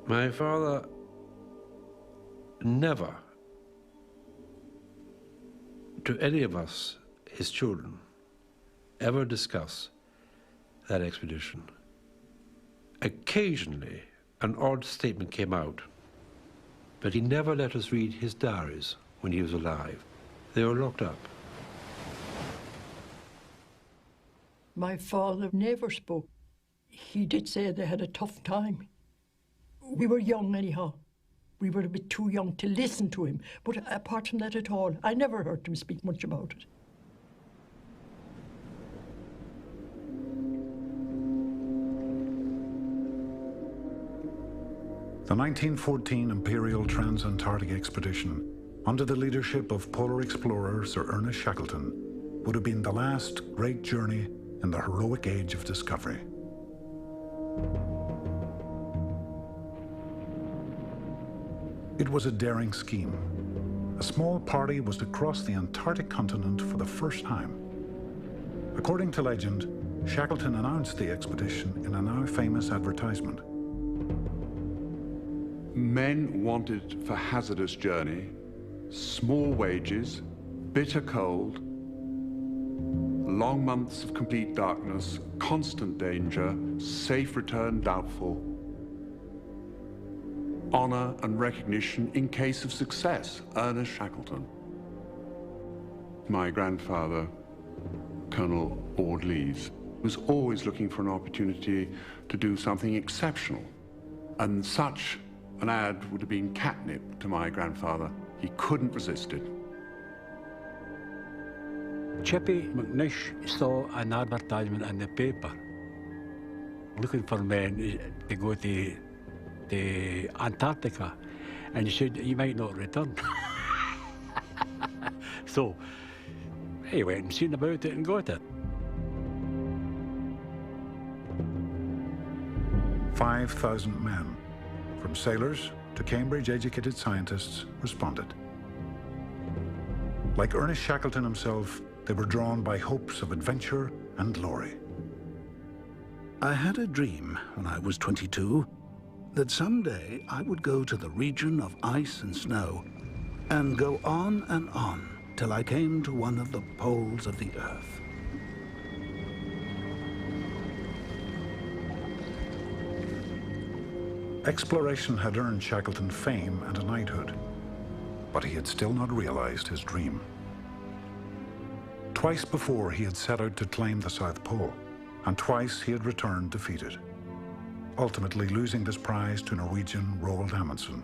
My father never, to any of us, his children, ever discuss that expedition. Occasionally, an odd statement came out, but he never let us read his diaries when he was alive. They were locked up. My father never spoke. He did say they had a tough time. We were young anyhow. We were a bit too young to listen to him. But apart from that at all, I never heard him speak much about it. The 1914 Imperial Trans-Antarctic Expedition, under the leadership of polar explorer Sir Ernest Shackleton, would have been the last great journey in the heroic age of discovery. It was a daring scheme. A small party was to cross the Antarctic continent for the first time. According to legend, Shackleton announced the expedition in a now famous advertisement. Men wanted for hazardous journey, small wages, bitter cold, long months of complete darkness, constant danger, safe return doubtful, honor and recognition in case of success, Ernest Shackleton. My grandfather, Colonel Ord-Lees, was always looking for an opportunity to do something exceptional, and such an ad would have been catnip to my grandfather. He couldn't resist it. Chippy McNish saw an advertisement in the paper looking for men to go to Antarctica, and he said he might not return. So he went and seen about it and got it. 5,000 men, from sailors to Cambridge-educated scientists, responded. Like Ernest Shackleton himself, they were drawn by hopes of adventure and glory. I had a dream when I was 22 that someday I would go to the region of ice and snow and go on and on till I came to one of the poles of the Earth. Exploration had earned Shackleton fame and a knighthood, but he had still not realized his dream. Twice before he had set out to claim the South Pole, and twice he had returned defeated, ultimately losing this prize to Norwegian Roald Amundsen.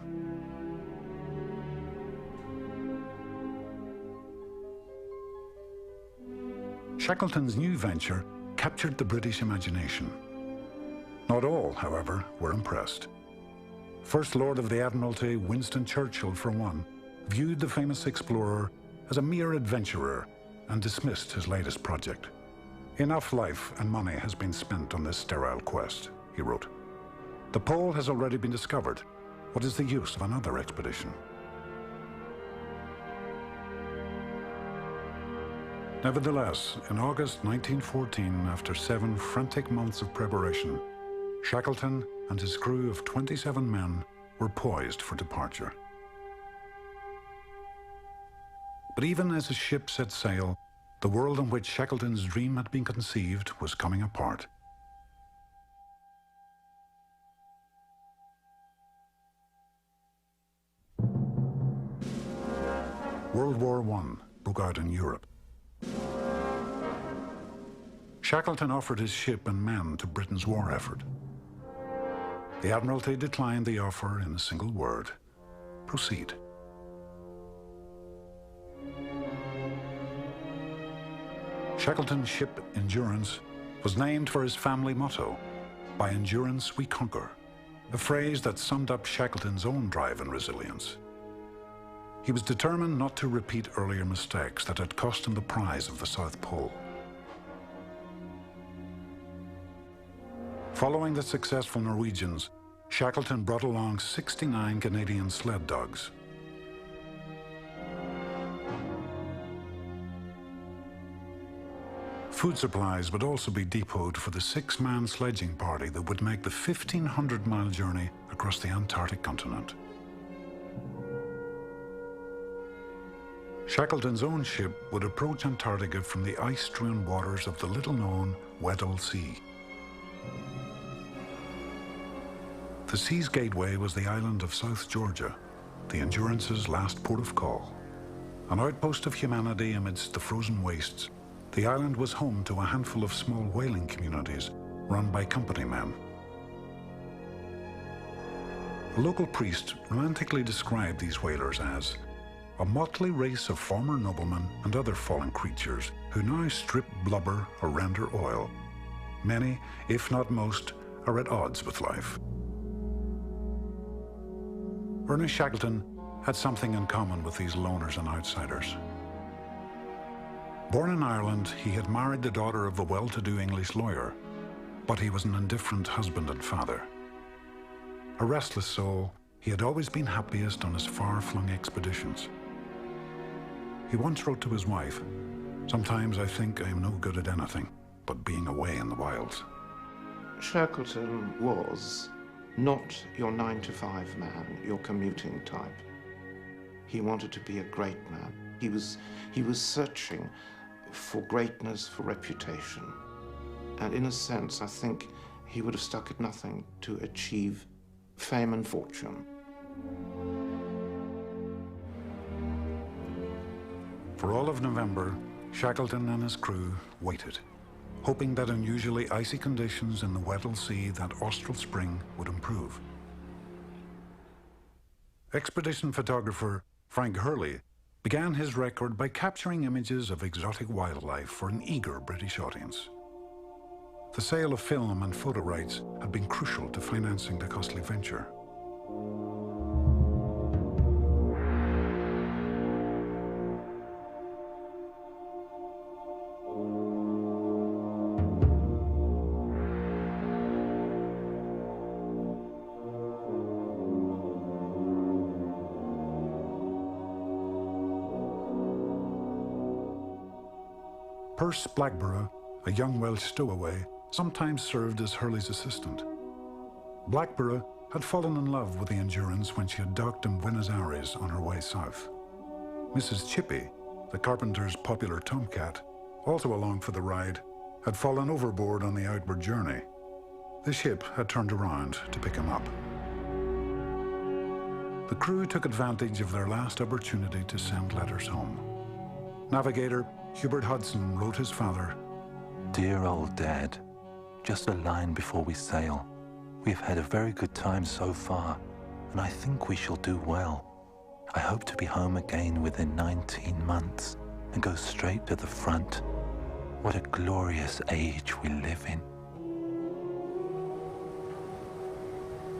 Shackleton's new venture captured the British imagination. Not all, however, were impressed. First Lord of the Admiralty, Winston Churchill, for one, viewed the famous explorer as a mere adventurer and dismissed his latest project. "Enough life and money has been spent on this sterile quest," he wrote. "The pole has already been discovered. What is the use of another expedition?" Nevertheless, in August 1914, after 7 frantic months of preparation, Shackleton and his crew of 27 men were poised for departure. But even as his ship set sail, the world in which Shackleton's dream had been conceived was coming apart. World War I broke out in Europe. Shackleton offered his ship and men to Britain's war effort. The Admiralty declined the offer in a single word: proceed. Shackleton's ship, Endurance, was named for his family motto, "By endurance we conquer," a phrase that summed up Shackleton's own drive and resilience. He was determined not to repeat earlier mistakes that had cost him the prize of the South Pole. Following the successful Norwegians, Shackleton brought along 69 Canadian sled dogs. Food supplies would also be depoted for the 6-man sledging party that would make the 1,500-mile journey across the Antarctic continent. Shackleton's own ship would approach Antarctica from the ice-strewn waters of the little-known Weddell Sea. The sea's gateway was the island of South Georgia, the Endurance's last port of call. An outpost of humanity amidst the frozen wastes, the island was home to a handful of small whaling communities run by company men. A local priest romantically described these whalers as a motley race of former noblemen and other fallen creatures who now strip blubber or render oil. Many, if not most, are at odds with life. Ernest Shackleton had something in common with these loners and outsiders. Born in Ireland, he had married the daughter of a well-to-do English lawyer, but he was an indifferent husband and father. A restless soul, he had always been happiest on his far-flung expeditions. He once wrote to his wife, "Sometimes I think I am no good at anything but being away in the wilds." Shackleton was not your 9-to-5 man, your commuting type. He wanted to be a great man. He was searching for greatness, for reputation. And in a sense, I think he would have stuck at nothing to achieve fame and fortune. For all of November, Shackleton and his crew waited, hoping that unusually icy conditions in the Weddell Sea that austral spring would improve. Expedition photographer Frank Hurley began his record by capturing images of exotic wildlife for an eager British audience. The sale of film and photo rights had been crucial to financing the costly venture. Perce Blackborough, a young Welsh stowaway, sometimes served as Hurley's assistant. Blackborough had fallen in love with the Endurance when she had docked in Buenos Aires on her way south. Mrs. Chippy, the carpenter's popular tomcat, also along for the ride, had fallen overboard on the outward journey. The ship had turned around to pick him up. The crew took advantage of their last opportunity to send letters home. Navigator Hubert Hudson wrote his father, "Dear old Dad, just a line before we sail. We've had a very good time so far, and I think we shall do well. I hope to be home again within 19 months and go straight to the front. What a glorious age we live in."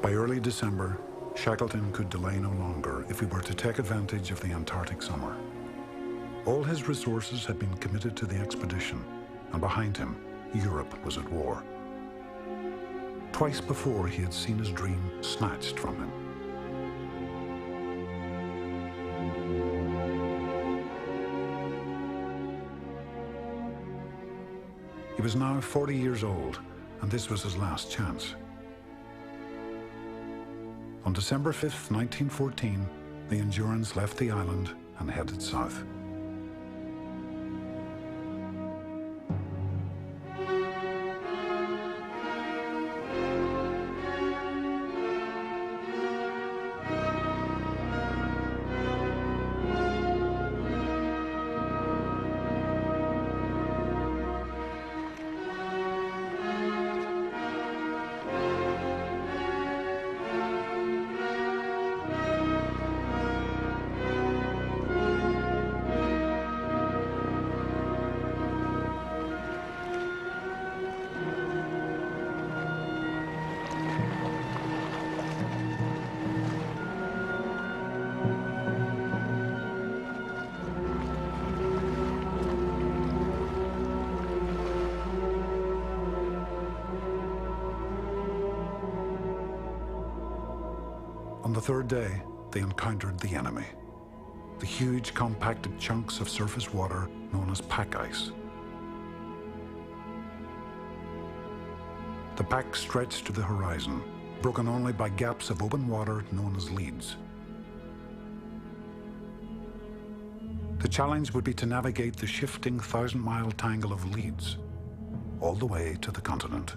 By early December, Shackleton could delay no longer if he were to take advantage of the Antarctic summer. All his resources had been committed to the expedition, and behind him, Europe was at war. Twice before, he had seen his dream snatched from him. He was now 40 years old, and this was his last chance. On December 5th, 1914, the Endurance left the island and headed south. On the third day, they encountered the enemy. The huge compacted chunks of surface water known as pack ice. The pack stretched to the horizon, broken only by gaps of open water known as leads. The challenge would be to navigate the shifting 1,000-mile tangle of leads all the way to the continent.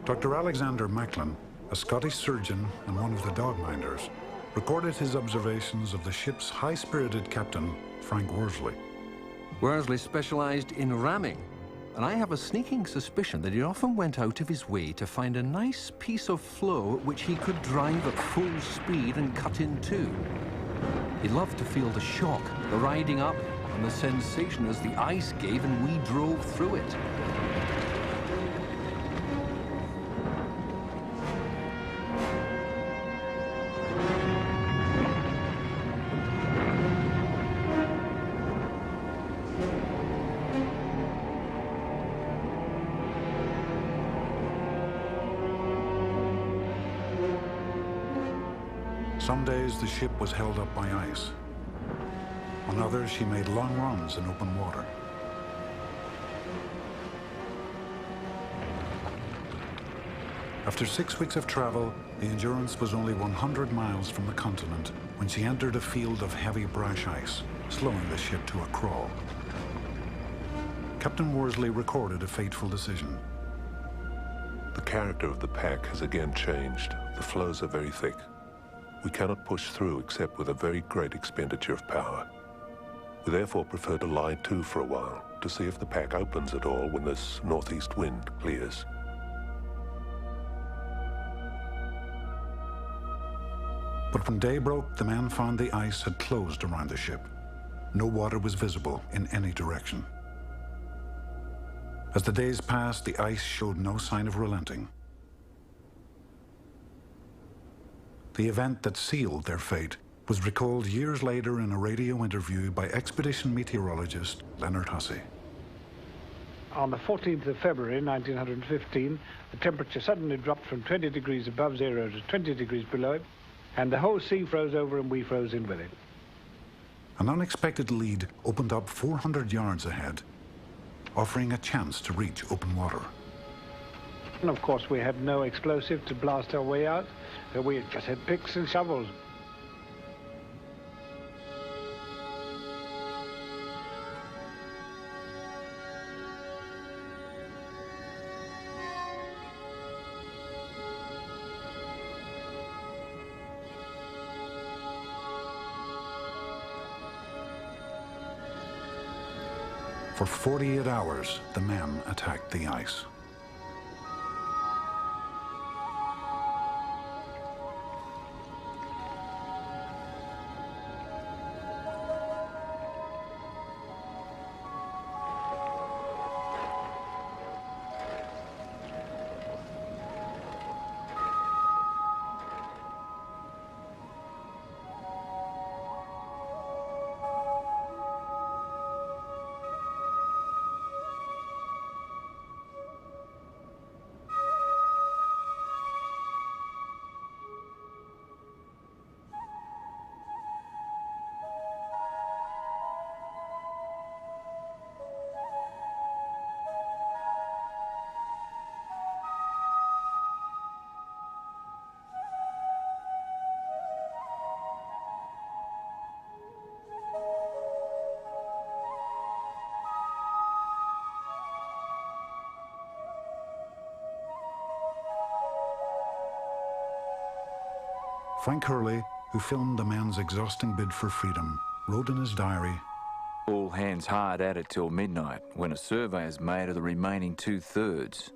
Dr. Alexander Macklin, a Scottish surgeon and one of the dogminders, recorded his observations of the ship's high-spirited captain, Frank Worsley. Worsley specialised in ramming, and I have a sneaking suspicion that he often went out of his way to find a nice piece of floe at which he could drive at full speed and cut in two. He loved to feel the shock, the riding up, and the sensation as the ice gave and we drove through it. Some days the ship was held up by ice. On others, she made long runs in open water. After 6 weeks of travel, the Endurance was only 100 miles from the continent when she entered a field of heavy brash ice, slowing the ship to a crawl. Captain Worsley recorded a fateful decision. The character of the pack has again changed. The floes are very thick. We cannot push through except with a very great expenditure of power. We therefore prefer to lie to for a while to see if the pack opens at all when this northeast wind clears. But when day broke, the men found the ice had closed around the ship. No water was visible in any direction. As the days passed, the ice showed no sign of relenting. The event that sealed their fate was recalled years later in a radio interview by expedition meteorologist Leonard Hussey. On the 14th of February 1915, the temperature suddenly dropped from 20 degrees above zero to 20 degrees below it, and the whole sea froze over and we froze in with it. An unexpected lead opened up 400 yards ahead, offering a chance to reach open water. And of course we had no explosive to blast our way out, so we just had picks and shovels. For 48 hours, the men attacked the ice. Frank Hurley, who filmed the men's exhausting bid for freedom, wrote in his diary, "All hands hard at it till midnight, when a survey is made of the remaining 2/3.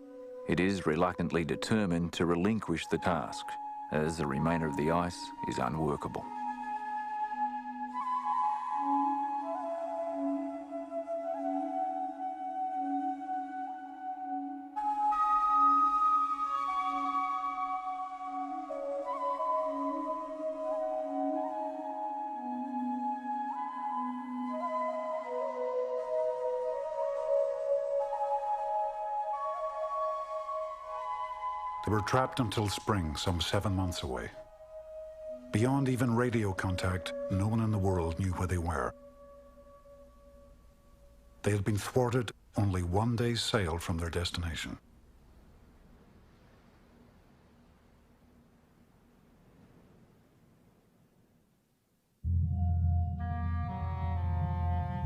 It is reluctantly determined to relinquish the task, as the remainder of the ice is unworkable." They were trapped until spring, some 7 months away. Beyond even radio contact, no one in the world knew where they were. They had been thwarted only one day's sail from their destination.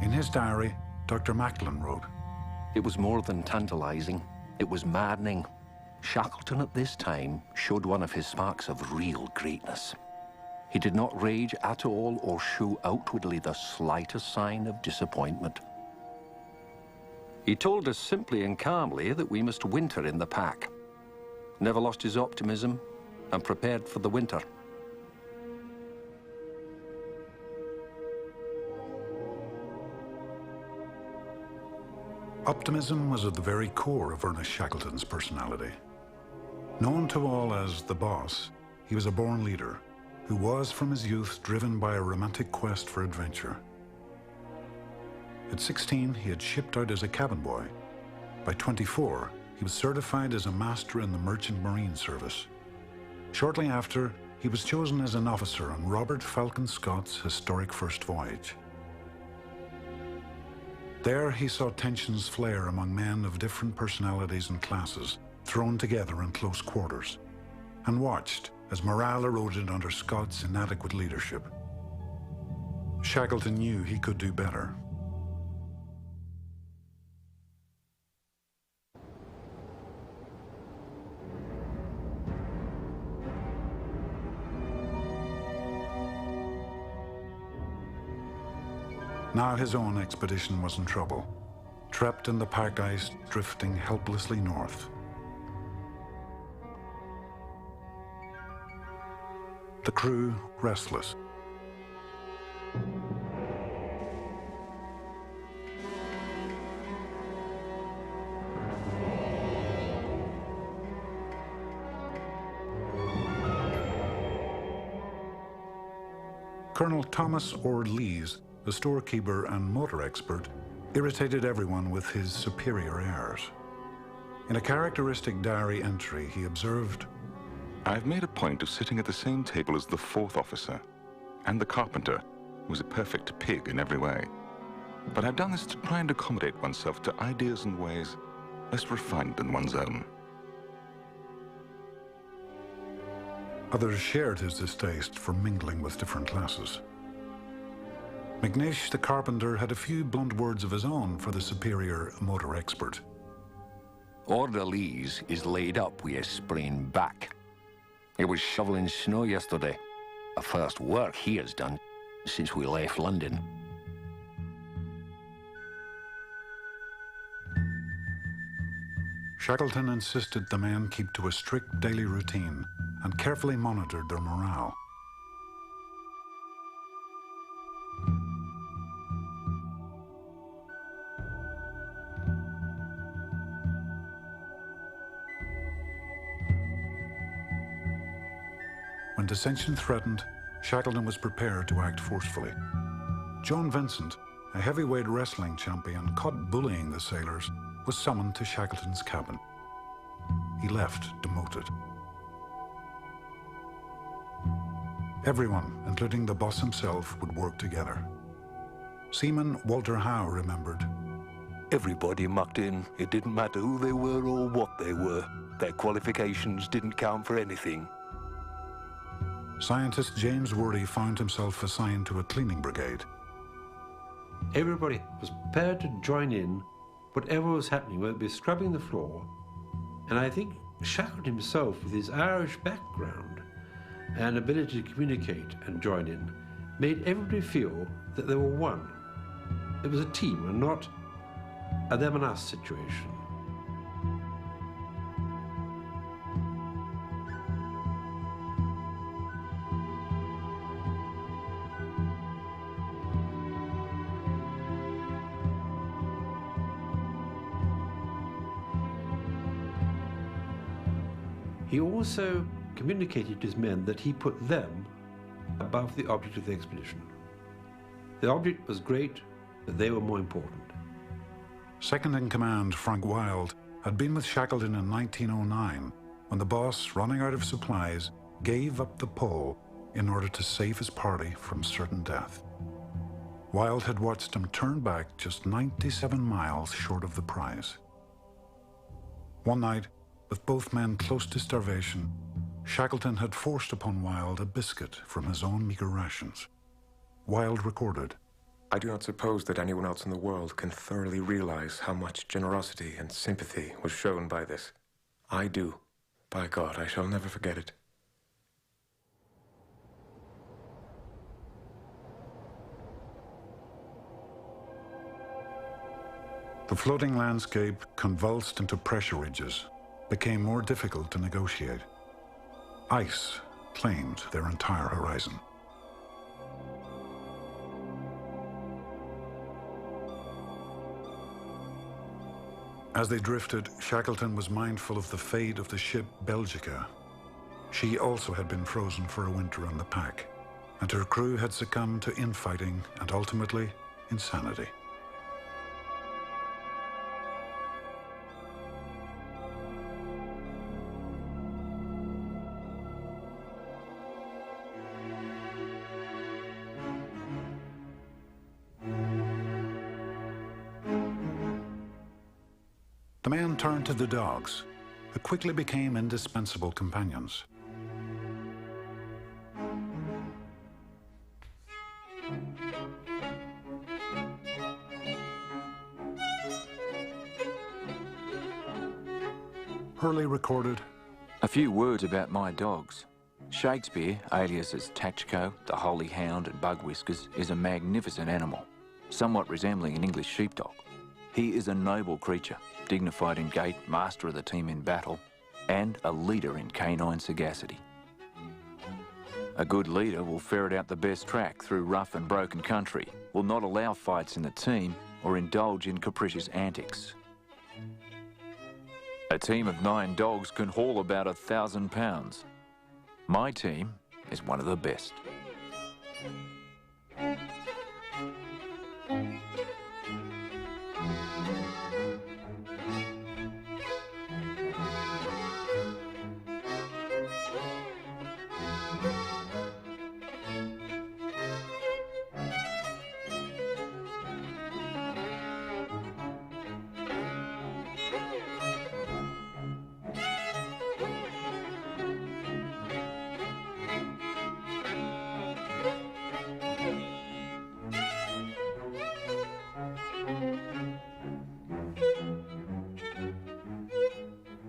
In his diary, Dr. Macklin wrote, "It was more than tantalizing. It was maddening. Shackleton at this time showed one of his sparks of real greatness. He did not rage at all or show outwardly the slightest sign of disappointment. He told us simply and calmly that we must winter in the pack. Never lost his optimism and prepared for the winter. Optimism was at the very core of Ernest Shackleton's personality. Known to all as the boss, he was a born leader who was from his youth driven by a romantic quest for adventure. At 16, he had shipped out as a cabin boy. By 24, he was certified as a master in the Merchant Marine Service. Shortly after, he was chosen as an officer on Robert Falcon Scott's historic first voyage. There, he saw tensions flare among men of different personalities and classes, thrown together in close quarters, and watched as morale eroded under Scott's inadequate leadership. Shackleton knew he could do better. Now his own expedition was in trouble, trapped in the pack ice, drifting helplessly north. The crew restless. Colonel Thomas Ord Lees, the storekeeper and motor expert, irritated everyone with his superior airs. In a characteristic diary entry, he observed, "I've made a point of sitting at the same table as the fourth officer and the carpenter, who was a perfect pig in every way. But I've done this to try and accommodate oneself to ideas and ways less refined than one's own." Others shared his distaste for mingling with different classes. McNish, the carpenter, had a few blunt words of his own for the superior motor expert. Order Lees is laid up with a sprained back. He was shoveling snow yesterday, the first work he has done since we left London. Shackleton insisted the men keep to a strict daily routine and carefully monitored their morale. When dissension threatened, Shackleton was prepared to act forcefully. John Vincent, a heavyweight wrestling champion caught bullying the sailors, was summoned to Shackleton's cabin. He left demoted. Everyone, including the boss himself, would work together. Seaman Walter Howe remembered, "Everybody mucked in. It didn't matter who they were or what they were. Their qualifications didn't count for anything." Scientist James Worley found himself assigned to a cleaning brigade. Everybody was prepared to join in whatever was happening, whether it be scrubbing the floor. And I think Shackleton himself, with his Irish background and ability to communicate and join in, made everybody feel that they were one. It was a team and not a them and us situation. He also communicated to his men that he put them above the object of the expedition. The object was great, but they were more important. Second in command, Frank Wild, had been with Shackleton in 1909 when the boss, running out of supplies, gave up the pole in order to save his party from certain death. Wilde had watched him turn back just 97 miles short of the prize. One night, with both men close to starvation, Shackleton had forced upon Wilde a biscuit from his own meager rations. Wilde recorded, "I do not suppose that anyone else in the world can thoroughly realize how much generosity and sympathy was shown by this. I do. By God, I shall never forget it." The floating landscape, convulsed into pressure ridges, became more difficult to negotiate. Ice claimed their entire horizon. As they drifted, Shackleton was mindful of the fate of the ship Belgica. She also had been frozen for a winter on the pack, and her crew had succumbed to infighting and ultimately insanity. The men turned to the dogs, who quickly became indispensable companions. Hurley recorded, "A few words about my dogs. Shakespeare, alias as Tachko, the Holy Hound and Bug Whiskers, is a magnificent animal, somewhat resembling an English sheepdog. He is a noble creature, dignified in gait, master of the team in battle, and a leader in canine sagacity. A good leader will ferret out the best track through rough and broken country, will not allow fights in the team or indulge in capricious antics. A team of 9 dogs can haul about 1,000 pounds. My team is one of the best."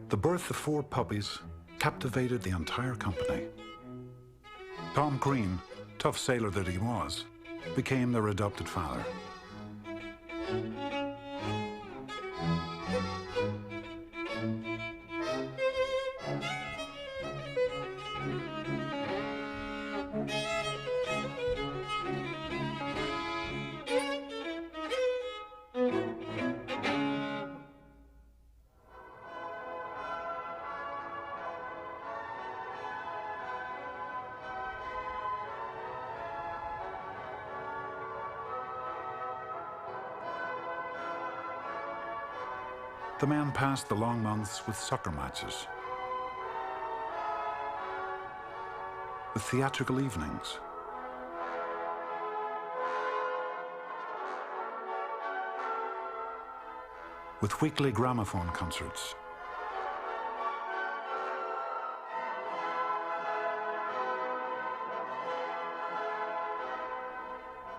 The birth of 4 puppies captivated the entire company. Tom Green, tough sailor that he was, became their adopted father. The men passed the long months with soccer matches, with theatrical evenings, with weekly gramophone concerts,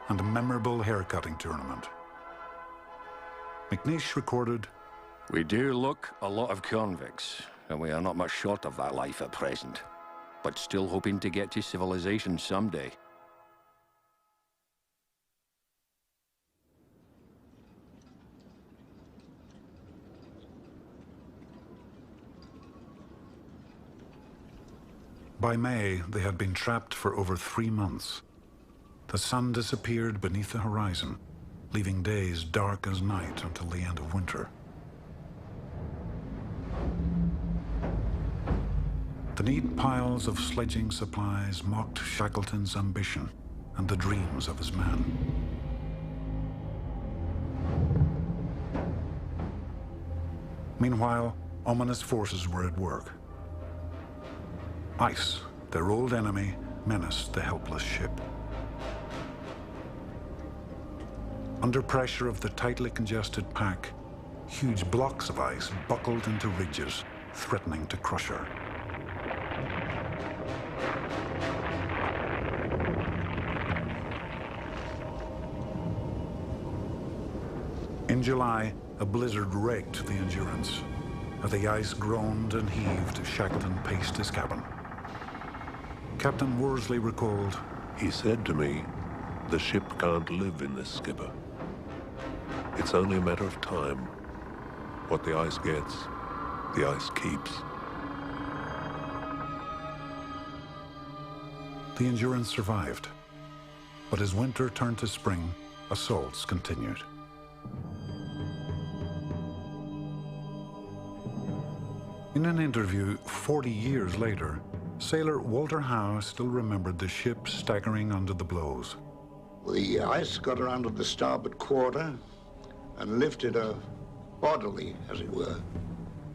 and a memorable haircutting tournament. McNeish recorded, "We do look a lot of convicts, and we are not much short of that life at present, but still hoping to get to civilization someday." By May, they had been trapped for over 3 months. The sun disappeared beneath the horizon, leaving days dark as night until the end of winter. The neat piles of sledging supplies mocked Shackleton's ambition and the dreams of his men. Meanwhile, ominous forces were at work. Ice, their old enemy, menaced the helpless ship. Under pressure of the tightly congested pack, huge blocks of ice buckled into ridges, threatening to crush her. In July, a blizzard raked the Endurance. As the ice groaned and heaved, Shackleton paced his cabin. Captain Worsley recalled, "He said to me, the ship can't live in this, skipper. It's only a matter of time. What the ice gets, the ice keeps." The Endurance survived, but as winter turned to spring, assaults continued. In an interview 40 years later, sailor Walter Howe still remembered the ship staggering under the blows. The ice got her under the starboard quarter and lifted her bodily, as it were.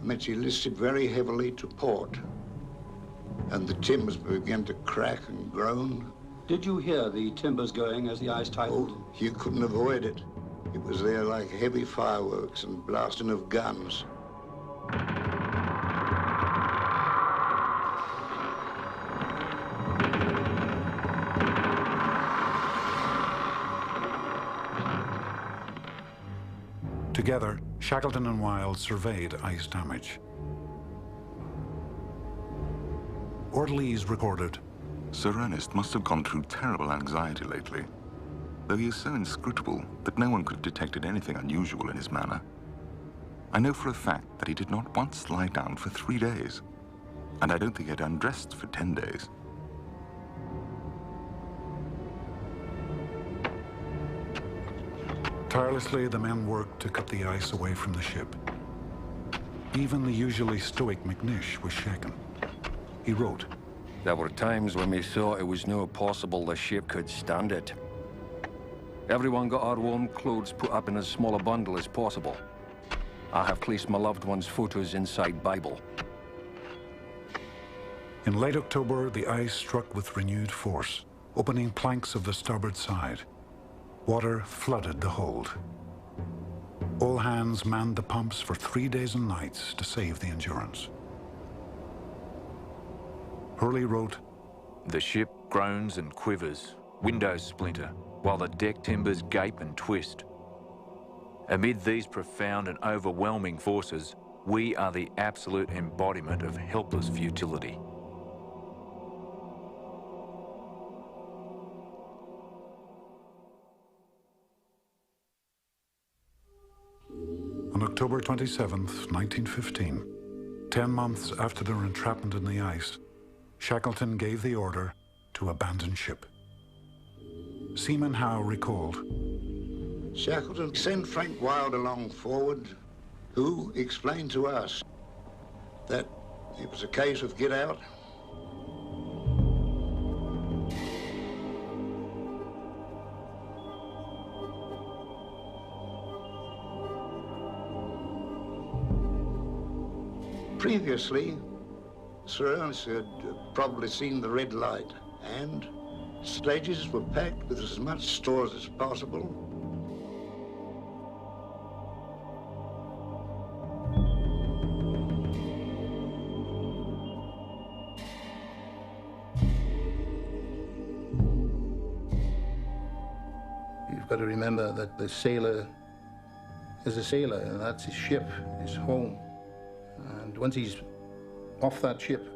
And then she listed very heavily to port. And the timbers began to crack and groan. Did you hear the timbers going as the ice tightened? Oh, you couldn't avoid it. It was there like heavy fireworks and blasting of guns. Together, Shackleton and Wild surveyed ice damage. Orderlies recorded, "Sir Ernest must have gone through terrible anxiety lately, though he is so inscrutable that no one could have detected anything unusual in his manner. I know for a fact that he did not once lie down for 3 days, and I don't think he had undressed for 10 days. Tirelessly, the men worked to cut the ice away from the ship. Even the usually stoic McNish was shaken. He wrote, "There were times when we thought it was no possible the ship could stand it. Everyone got our warm clothes put up in as small a bundle as possible. I have placed my loved one's photos inside Bible." In late October, the ice struck with renewed force, opening planks of the starboard side. Water flooded the hold. All hands manned the pumps for 3 days and nights to save the Endurance. Hurley wrote, "The ship groans and quivers, windows splinter, while the deck timbers gape and twist. Amid these profound and overwhelming forces, we are the absolute embodiment of helpless futility." On October 27, 1915, 10 months after their entrapment in the ice, Shackleton gave the order to abandon ship. Seaman Howe recalled, Shackleton sent Frank Wild along forward, who explained to us that it was a case of get out. Previously, Sir Ernest had probably seen the red light, and sledges were packed with as much stores as possible. You've got to remember that the sailor is a sailor, and that's his ship, his home. And once he's off that ship,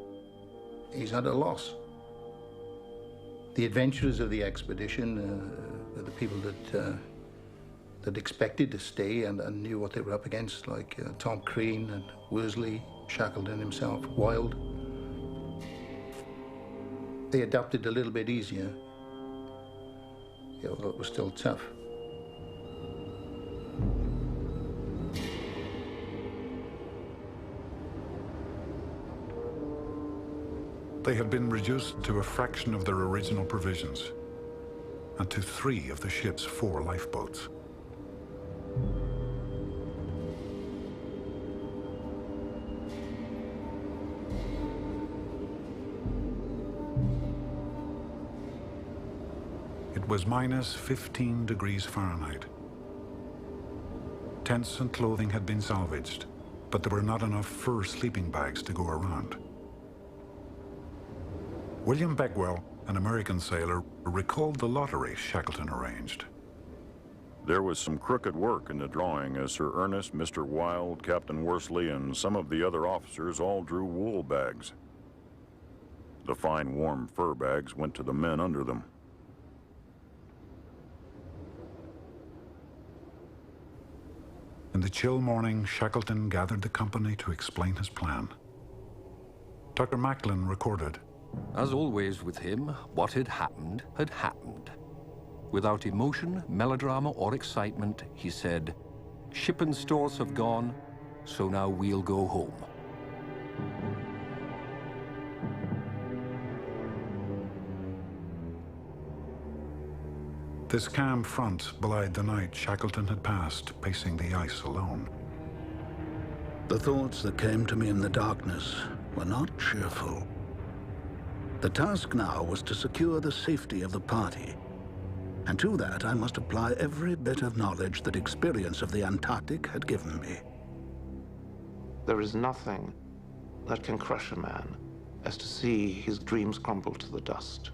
he's at a loss. The adventurers of the expedition are the people that expected to stay and knew what they were up against, like Tom Crean and Worsley, Shackleton himself, Wild. They adapted a little bit easier, although it was still tough. They had been reduced to a fraction of their original provisions and to 3 of the ship's 4 lifeboats. was minus 15 degrees Fahrenheit. Tents and clothing had been salvaged, but there were not enough fur sleeping bags to go around. William Begwell, an American sailor, recalled the lottery Shackleton arranged. There was some crooked work in the drawing, as Sir Ernest, Mr. Wilde, Captain Worsley, and some of the other officers all drew wool bags. The fine, warm fur bags went to the men under them. In the chill morning, Shackleton gathered the company to explain his plan. Dr. Macklin recorded, As always with him, what had happened had happened. Without emotion, melodrama, or excitement, he said, "Ship and stores have gone, so now we'll go home." This calm front belied the night Shackleton had passed pacing the ice alone. The thoughts that came to me in the darkness were not cheerful. The task now was to secure the safety of the party. And to that, I must apply every bit of knowledge that experience of the Antarctic had given me. There is nothing that can crush a man as to see his dreams crumble to the dust.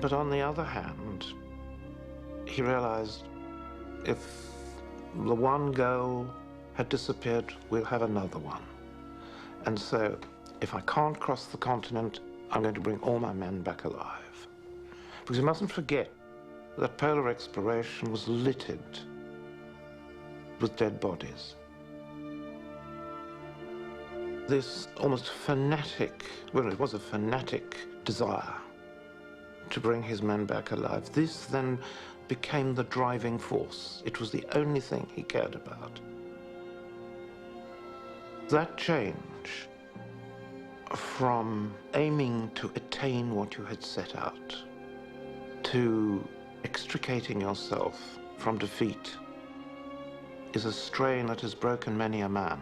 But on the other hand, he realized if the one goal had disappeared, we'll have another one. And so, if I can't cross the continent, I'm going to bring all my men back alive. Because you mustn't forget that polar exploration was littered with dead bodies. This almost fanatic, well, it was a fanatic desire to bring his men back alive. This then became the driving force. It was the only thing he cared about. That change from aiming to attain what you had set out to extricating yourself from defeat is a strain that has broken many a man.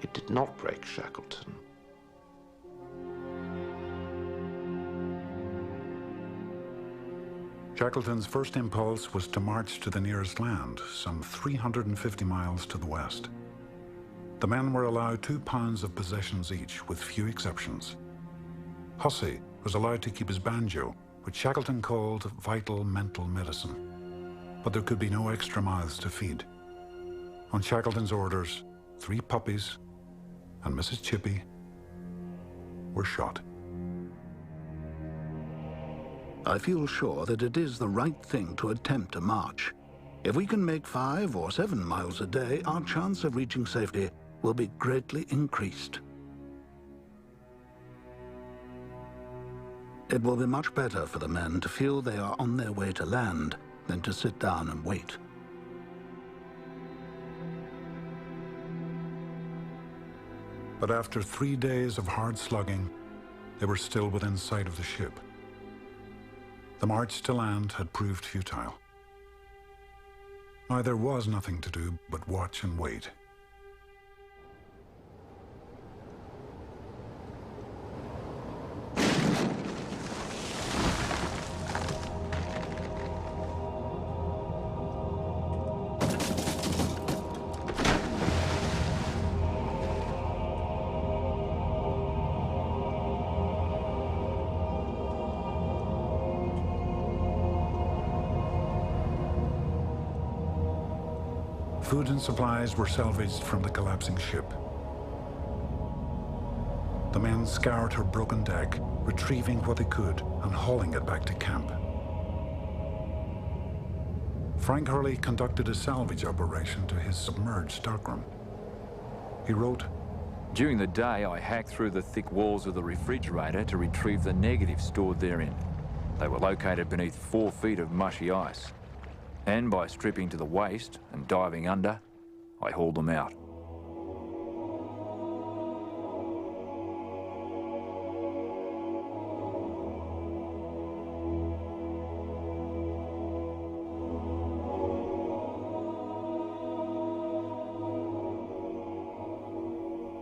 It did not break Shackleton. Shackleton's first impulse was to march to the nearest land, some 350 miles to the west. The men were allowed 2 pounds of possessions each, with few exceptions. Hussey was allowed to keep his banjo, which Shackleton called vital mental medicine. But there could be no extra mouths to feed. On Shackleton's orders, 3 puppies and Mrs. Chippy were shot. I feel sure that it is the right thing to attempt a march. If we can make 5 or 7 miles a day, our chance of reaching safety will be greatly increased. It will be much better for the men to feel they are on their way to land than to sit down and wait. But after 3 days of hard slugging, they were still within sight of the ship. The march to land had proved futile. Now there was nothing to do but watch and wait. Food and supplies were salvaged from the collapsing ship. The men scoured her broken deck, retrieving what they could and hauling it back to camp. Frank Hurley conducted a salvage operation to his submerged stockroom. He wrote, "During the day, I hacked through the thick walls of the refrigerator to retrieve the negatives stored therein. They were located beneath 4 feet of mushy ice. And by stripping to the waist and diving under, I hauled them out."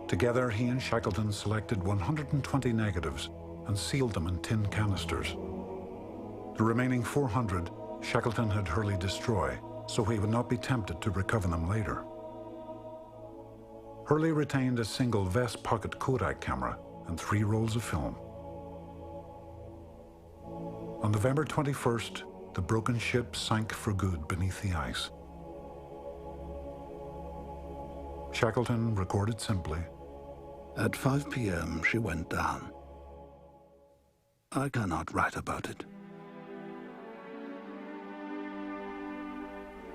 Together, he and Shackleton selected 120 negatives and sealed them in tin canisters. The remaining 400 Shackleton had Hurley destroy, so he would not be tempted to recover them later. Hurley retained a single vest pocket Kodak camera and 3 rolls of film. On November 21st, the broken ship sank for good beneath the ice. Shackleton recorded simply, "At 5 p.m. she went down. I cannot write about it."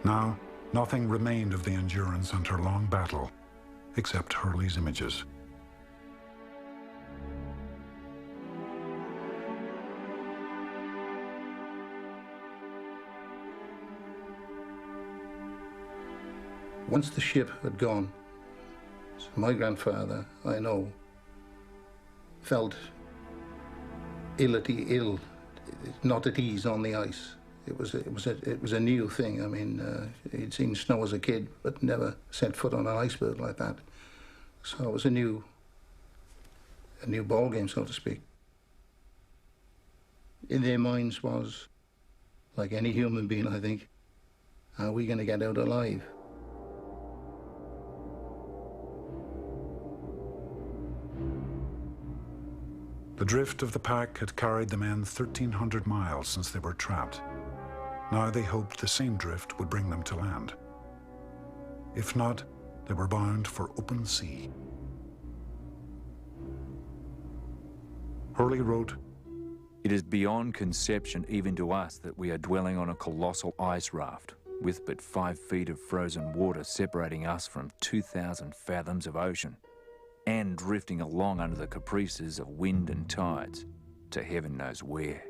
Now, nothing remained of the Endurance and her long battle, except Hurley's images. Once the ship had gone, so my grandfather, I know, felt not at ease on the ice. It was a new thing. I mean, he'd seen snow as a kid, but never set foot on an iceberg like that. So it was a new ball game, so to speak. In their minds was, like any human being, I think, are we going to get out alive? The drift of the pack had carried the men 1,300 miles since they were trapped. Now they hoped the same drift would bring them to land. If not, they were bound for open sea. Hurley wrote, "It is beyond conception even to us that we are dwelling on a colossal ice raft, with but 5 feet of frozen water separating us from 2,000 fathoms of ocean, and drifting along under the caprices of wind and tides, to heaven knows where."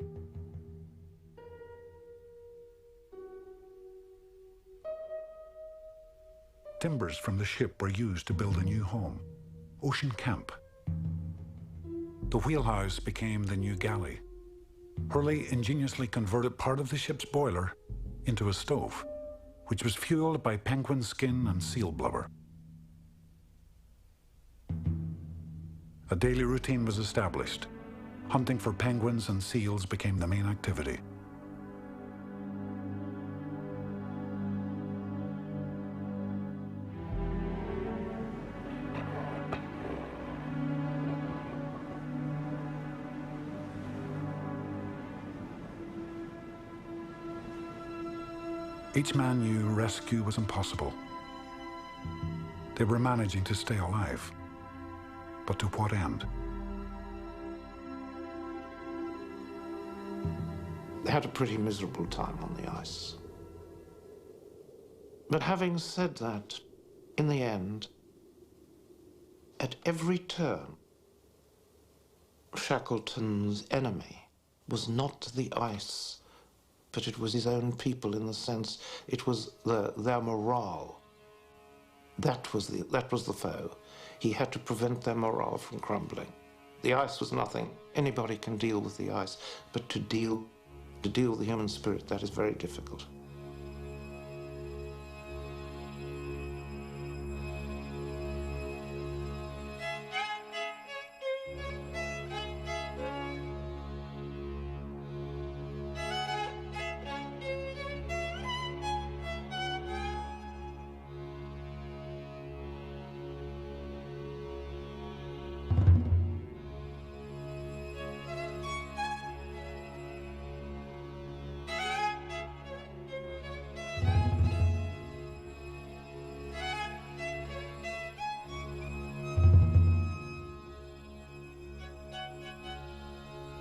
Timbers from the ship were used to build a new home, Ocean Camp. The wheelhouse became the new galley. Hurley ingeniously converted part of the ship's boiler into a stove, which was fueled by penguin skin and seal blubber. A daily routine was established. Hunting for penguins and seals became the main activity. Each man knew rescue was impossible. They were managing to stay alive. But to what end? They had a pretty miserable time on the ice. But having said that, in the end, at every turn, Shackleton's enemy was not the ice, but it was his own people, in the sense it was their morale. That was the foe. He had to prevent their morale from crumbling. The ice was nothing. Anybody can deal with the ice, but to deal with the human spirit, that is very difficult.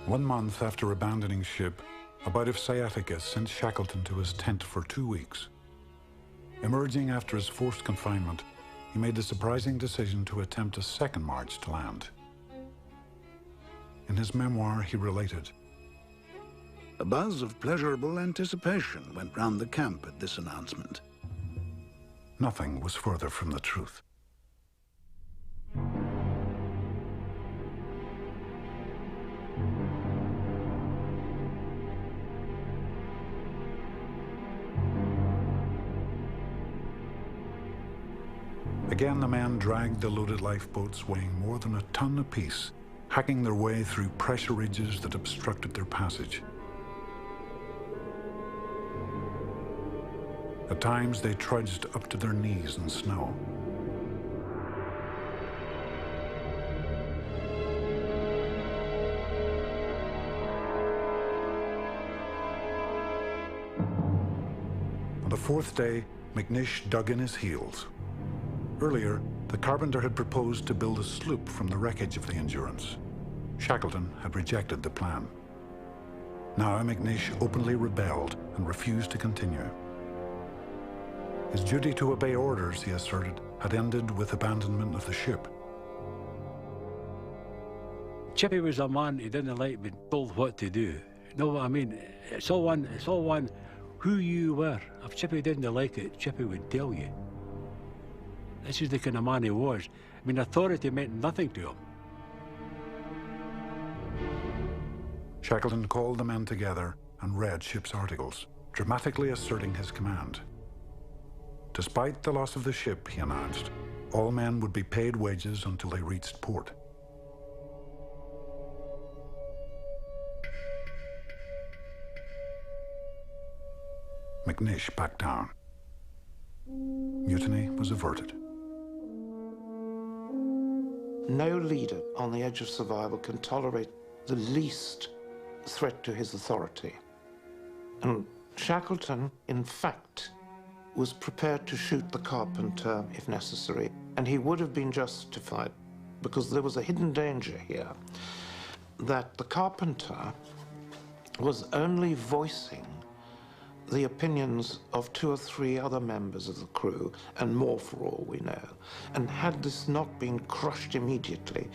One month after abandoning ship, a bout of sciatica sent Shackleton to his tent for 2 weeks. Emerging after his forced confinement, he made the surprising decision to attempt a second march to land. In his memoir, he related, "A buzz of pleasurable anticipation went round the camp at this announcement." Nothing was further from the truth. Again, the men dragged the loaded lifeboats weighing more than a ton apiece, hacking their way through pressure ridges that obstructed their passage. At times, they trudged up to their knees in snow. On the fourth day, McNish dug in his heels. Earlier, the carpenter had proposed to build a sloop from the wreckage of the Endurance. Shackleton had rejected the plan. Now McNish openly rebelled and refused to continue. His duty to obey orders, he asserted, had ended with abandonment of the ship. Chippy was a man who didn't like being told what to do. You know what I mean? It's all one who you were. If Chippy didn't like it, Chippy would tell you. This is the kind of man he was. I mean, authority meant nothing to him. Shackleton called the men together and read ship's articles, dramatically asserting his command. Despite the loss of the ship, he announced, all men would be paid wages until they reached port. McNish backed down. Mutiny was averted. No leader on the edge of survival can tolerate the least threat to his authority. And Shackleton, in fact, was prepared to shoot the carpenter if necessary, and he would have been justified because there was a hidden danger here that the carpenter was only voicing the opinions of 2 or 3 other members of the crew, and more for all we know. And had this not been crushed immediately,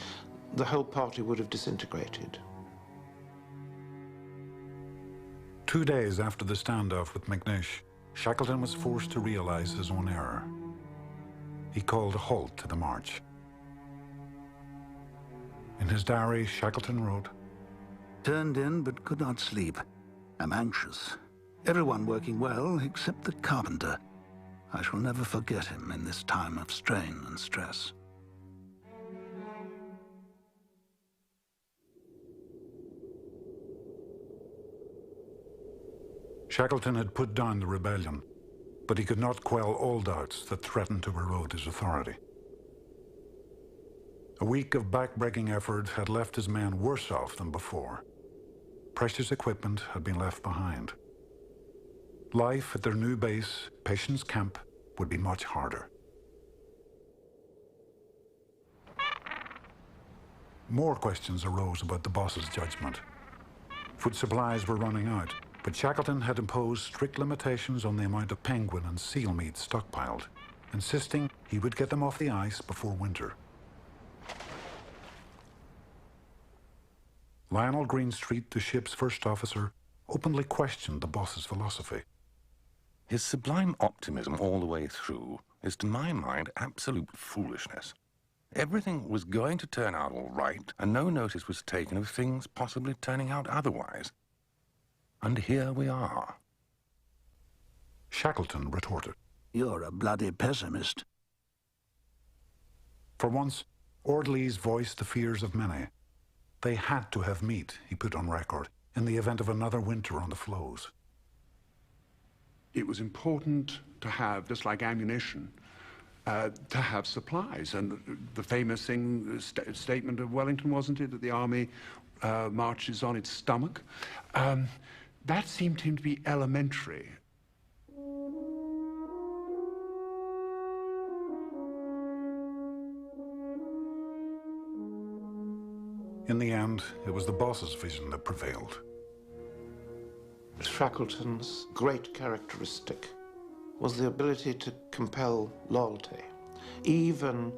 the whole party would have disintegrated. 2 days after the standoff with McNish, Shackleton was forced to realize his own error. He called a halt to the march. In his diary, Shackleton wrote, "Turned in but could not sleep. I'm anxious. Everyone working well except the carpenter. I shall never forget him in this time of strain and stress." Shackleton had put down the rebellion, but he could not quell all doubts that threatened to erode his authority. A week of back-breaking effort had left his men worse off than before. Precious equipment had been left behind. Life at their new base, Patience Camp, would be much harder. More questions arose about the boss's judgment. Food supplies were running out, but Shackleton had imposed strict limitations on the amount of penguin and seal meat stockpiled, insisting he would get them off the ice before winter. Lionel Greenstreet, the ship's first officer, openly questioned the boss's philosophy. His sublime optimism all the way through is, to my mind, absolute foolishness. Everything was going to turn out all right, and no notice was taken of things possibly turning out otherwise. And here we are. Shackleton retorted, "You're a bloody pessimist." For once, Ordleys voiced the fears of many. They had to have meat, he put on record, in the event of another winter on the floes. It was important to have, just like ammunition, to have supplies. And the famous statement of Wellington, wasn't it, that the army marches on its stomach? That seemed to him to be elementary. In the end, it was the boss's vision that prevailed. Shackleton's great characteristic was the ability to compel loyalty, even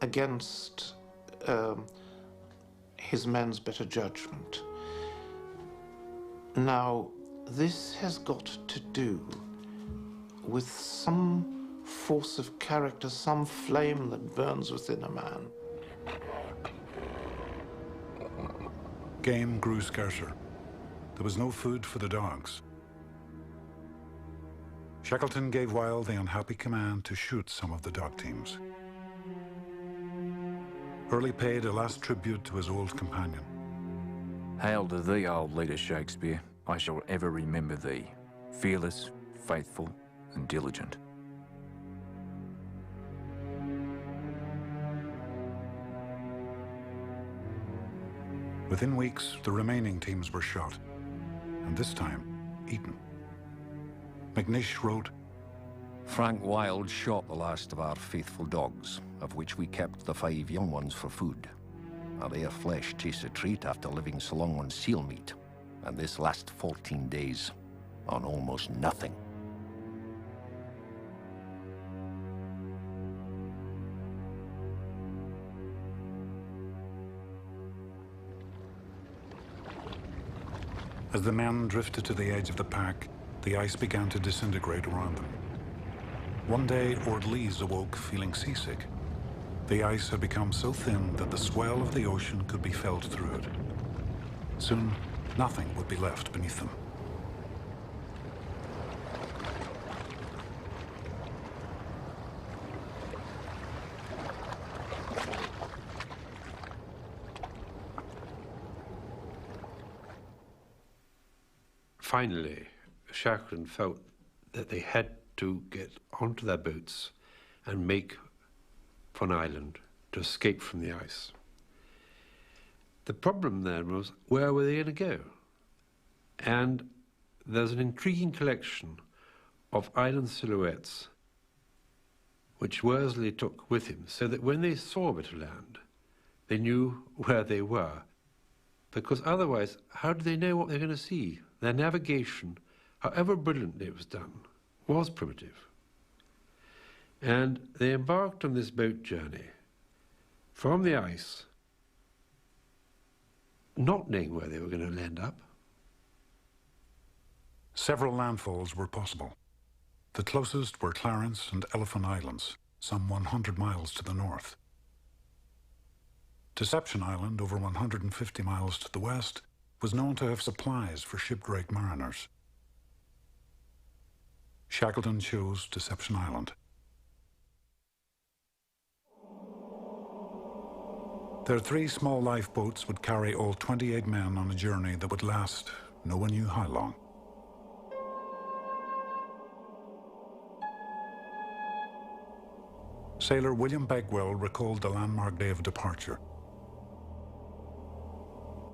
against his men's better judgment. Now, this has got to do with some force of character, some flame that burns within a man. Game grew scarcer. There was no food for the dogs. Shackleton gave Wilde the unhappy command to shoot some of the dog teams. Early paid a last tribute to his old companion. Hail to thee, old leader Shakespeare. I shall ever remember thee. Fearless, faithful, and diligent. Within weeks, the remaining teams were shot, and this time, eaten. McNish wrote, Frank Wild shot the last of our faithful dogs, of which we kept the 5 young ones for food. Their flesh tastes a treat after living so long on seal meat, and this last 14 days on almost nothing. As the men drifted to the edge of the pack, the ice began to disintegrate around them. One day, Ordlees awoke feeling seasick. The ice had become so thin that the swell of the ocean could be felt through it. Soon, nothing would be left beneath them. Finally, Shackleton felt that they had to get onto their boats and make for an island to escape from the ice. The problem then was, where were they going to go? And there's an intriguing collection of island silhouettes which Worsley took with him, so that when they saw a bit of land, they knew where they were. Because otherwise, how do they know what they're going to see? Their navigation, however brilliantly it was done, was primitive. And they embarked on this boat journey from the ice, not knowing where they were going to end up. Several landfalls were possible. The closest were Clarence and Elephant Islands, some 100 miles to the north. Deception Island, over 150 miles to the west, was known to have supplies for shipwrecked mariners. Shackleton chose Deception Island. Their 3 small lifeboats would carry all 28 men on a journey that would last no one knew how long. Sailor William Bagwell recalled the landmark day of departure.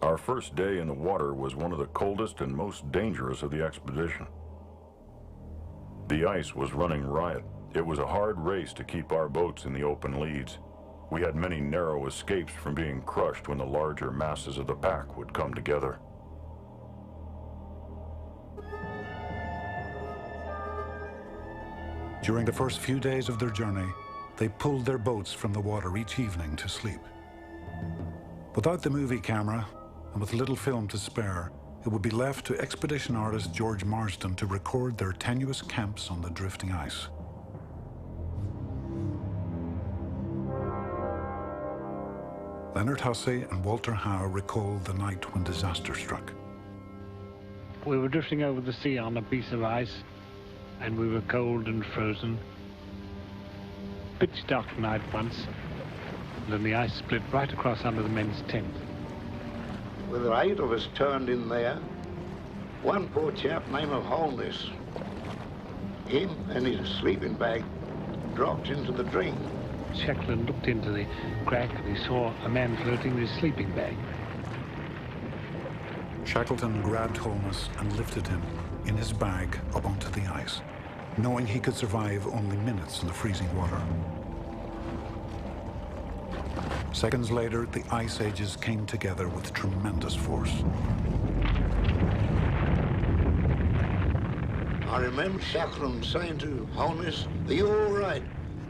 Our first day in the water was one of the coldest and most dangerous of the expedition. The ice was running riot. It was a hard race to keep our boats in the open leads. We had many narrow escapes from being crushed when the larger masses of the pack would come together. During the first few days of their journey, they pulled their boats from the water each evening to sleep. Without the movie camera, and with little film to spare, it would be left to expedition artist George Marsden to record their tenuous camps on the drifting ice. Leonard Hussey and Walter Howe recalled the night when disaster struck. We were drifting over the sea on a piece of ice, and we were cold and frozen. Pitch dark night once, and then the ice split right across under the men's tent. With 8 of us turned in there, one poor chap named Holness, him and his sleeping bag dropped into the drink. Shackleton looked into the crack and he saw a man floating with his sleeping bag. Shackleton grabbed Holness and lifted him in his bag up onto the ice, knowing he could survive only minutes in the freezing water. Seconds later, the ice ages came together with tremendous force. I remember Shackleton saying to Holness, "Are you all right?"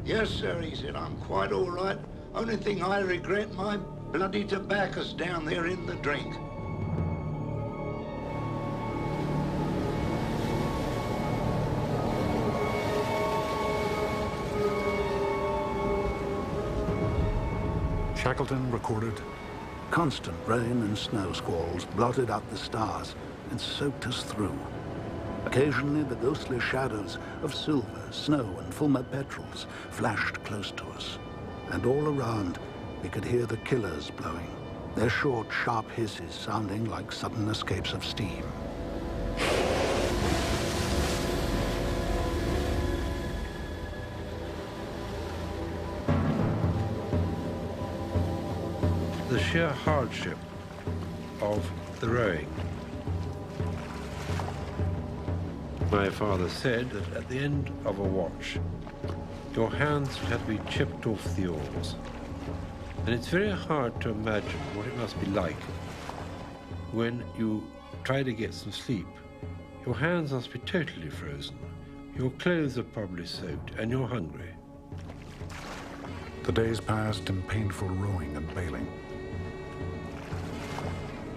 "Yes, sir," he said, "I'm quite all right. Only thing I regret, my bloody tobacco's down there in the drink." Shackleton recorded, "Constant rain and snow squalls blotted out the stars and soaked us through. Occasionally the ghostly shadows of silver, snow and fulmar petrels flashed close to us. And all around we could hear the killers blowing, their short, sharp hisses sounding like sudden escapes of steam." the sheer hardship of the rowing. My father said that at the end of a watch, your hands had to be chipped off the oars. And it's very hard to imagine what it must be like when you try to get some sleep. Your hands must be totally frozen. Your clothes are probably soaked, and you're hungry. The days passed in painful rowing and bailing.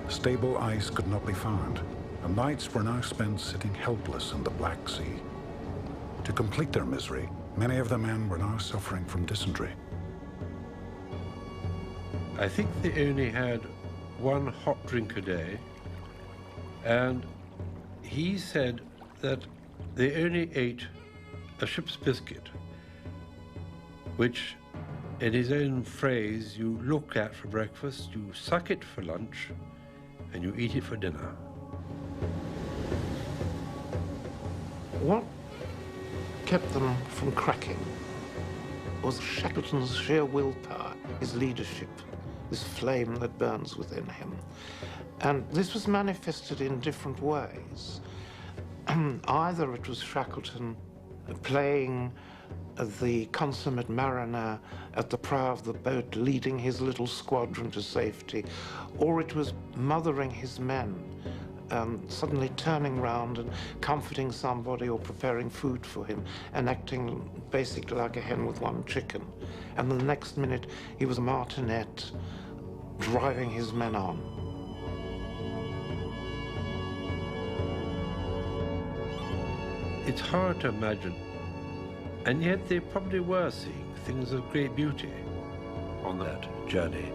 Stable ice could not be found, and nights were now spent sitting helpless in the Black Sea. To complete their misery, many of the men were now suffering from dysentery. I think they only had one hot drink a day, and he said that they only ate a ship's biscuit, which, in his own phrase, you look at for breakfast, you suck it for lunch, and you eat it for dinner. What kept them from cracking was Shackleton's sheer willpower, his leadership, this flame that burns within him. And this was manifested in different ways. Either it was Shackleton playing the consummate mariner at the prow of the boat, leading his little squadron to safety, or it was mothering his men, suddenly turning round and comforting somebody or preparing food for him and acting basically like a hen with one chicken. And the next minute he was a martinet driving his men on. It's hard to imagine, and yet they probably were seeing things of great beauty on that journey.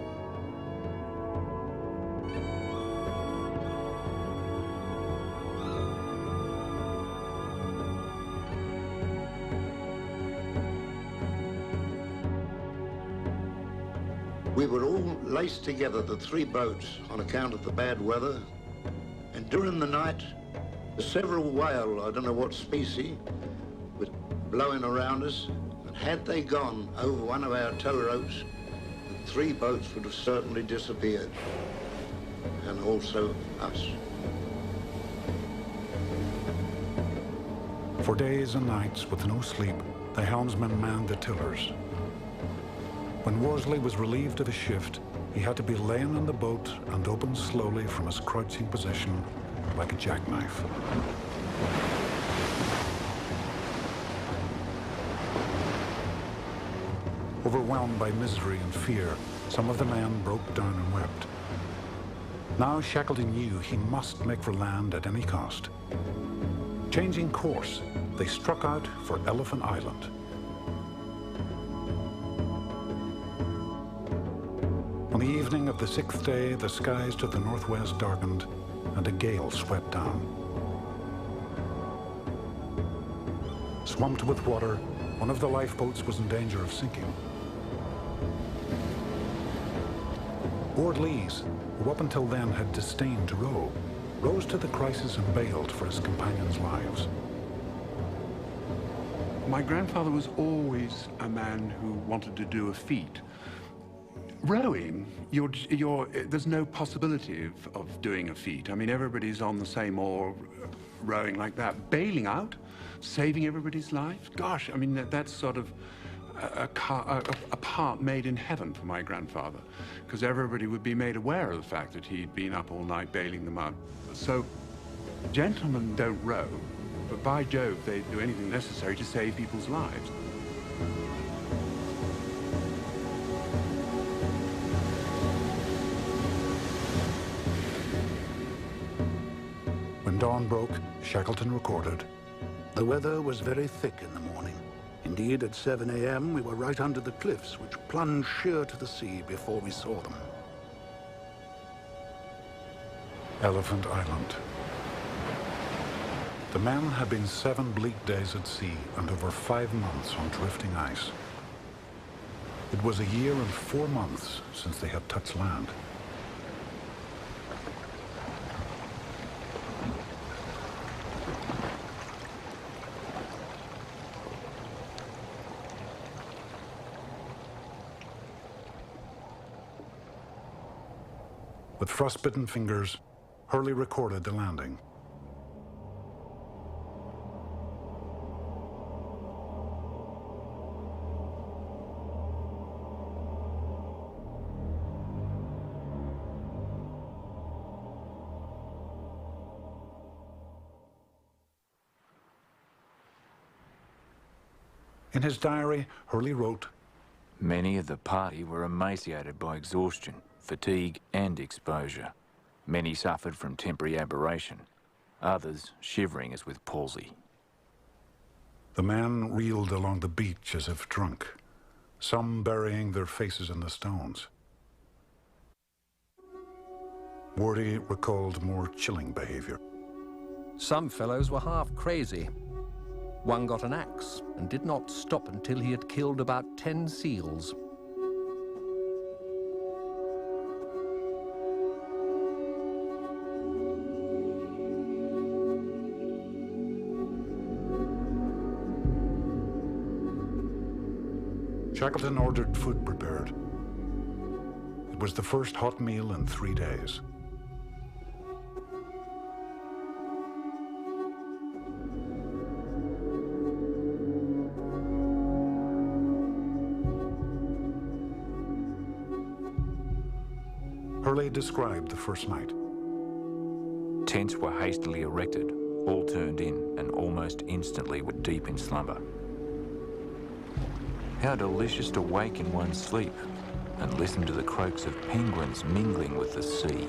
We were all laced together, the three boats, on account of the bad weather. And during the night, several whale, I don't know what species, were blowing around us. And had they gone over one of our tow ropes, the three boats would have certainly disappeared. And also us. For days and nights, with no sleep, the helmsman manned the tillers. When Worsley was relieved of his shift, he had to be laying in the boat and opened slowly from his crouching position like a jackknife. Overwhelmed by misery and fear, some of the men broke down and wept. Now Shackleton knew he must make for land at any cost. Changing course, they struck out for Elephant Island. On the evening of the 6th day, the skies to the northwest darkened and a gale swept down. Swamped with water, one of the lifeboats was in danger of sinking. Ord Lees, who up until then had disdained to row, rose to the crisis and bailed for his companions' lives. My grandfather was always a man who wanted to do a feat. Rowing, there's no possibility of doing a feat. I mean, everybody's on the same oar, rowing like that. Bailing out, saving everybody's life, gosh, I mean, that's sort of a part made in heaven for my grandfather, because everybody would be made aware of the fact that he'd been up all night bailing them out. So, gentlemen don't row, but by Jove, they do anything necessary to save people's lives. When dawn broke, Shackleton recorded, "The weather was very thick in the morning. Indeed, at 7 a.m., we were right under the cliffs, which plunged sheer to the sea before we saw them." Elephant Island. The men had been 7 bleak days at sea and over 5 months on drifting ice. It was a year and 4 months since they had touched land. With frostbitten fingers, Hurley recorded the landing. In his diary, Hurley wrote, "Many of the party were emaciated by exhaustion, fatigue and exposure. Many suffered from temporary aberration, others shivering as with palsy." The men reeled along the beach as if drunk, some burying their faces in the stones. Wordy recalled more chilling behavior. Some fellows were half crazy. One got an axe and did not stop until he had killed about 10 seals. Shackleton ordered food prepared. It was the first hot meal in 3 days. Hurley described the first night. Tents were hastily erected, all turned in, and almost instantly were deep in slumber. How delicious to wake in one's sleep and listen to the croaks of penguins mingling with the sea.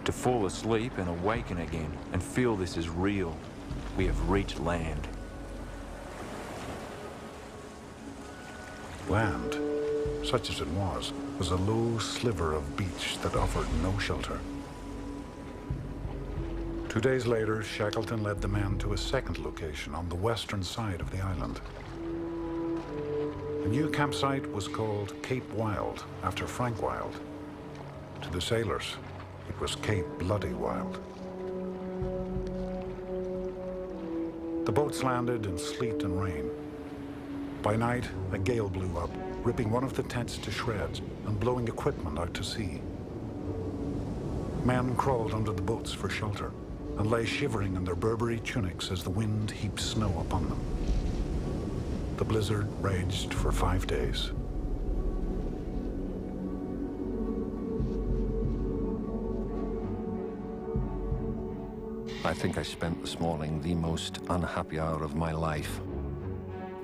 To fall asleep and awaken again and feel this is real. We have reached land. Land, such as it was a low sliver of beach that offered no shelter. 2 days later, Shackleton led the men to a second location on the western side of the island. The new campsite was called Cape Wild, after Frank Wild. To the sailors, it was Cape Bloody Wild. The boats landed in sleet and rain. By night, a gale blew up, ripping one of the tents to shreds and blowing equipment out to sea. Men crawled under the boats for shelter and lay shivering in their Burberry tunics as the wind heaped snow upon them. The blizzard raged for 5 days. I think I spent this morning the most unhappy hour of my life.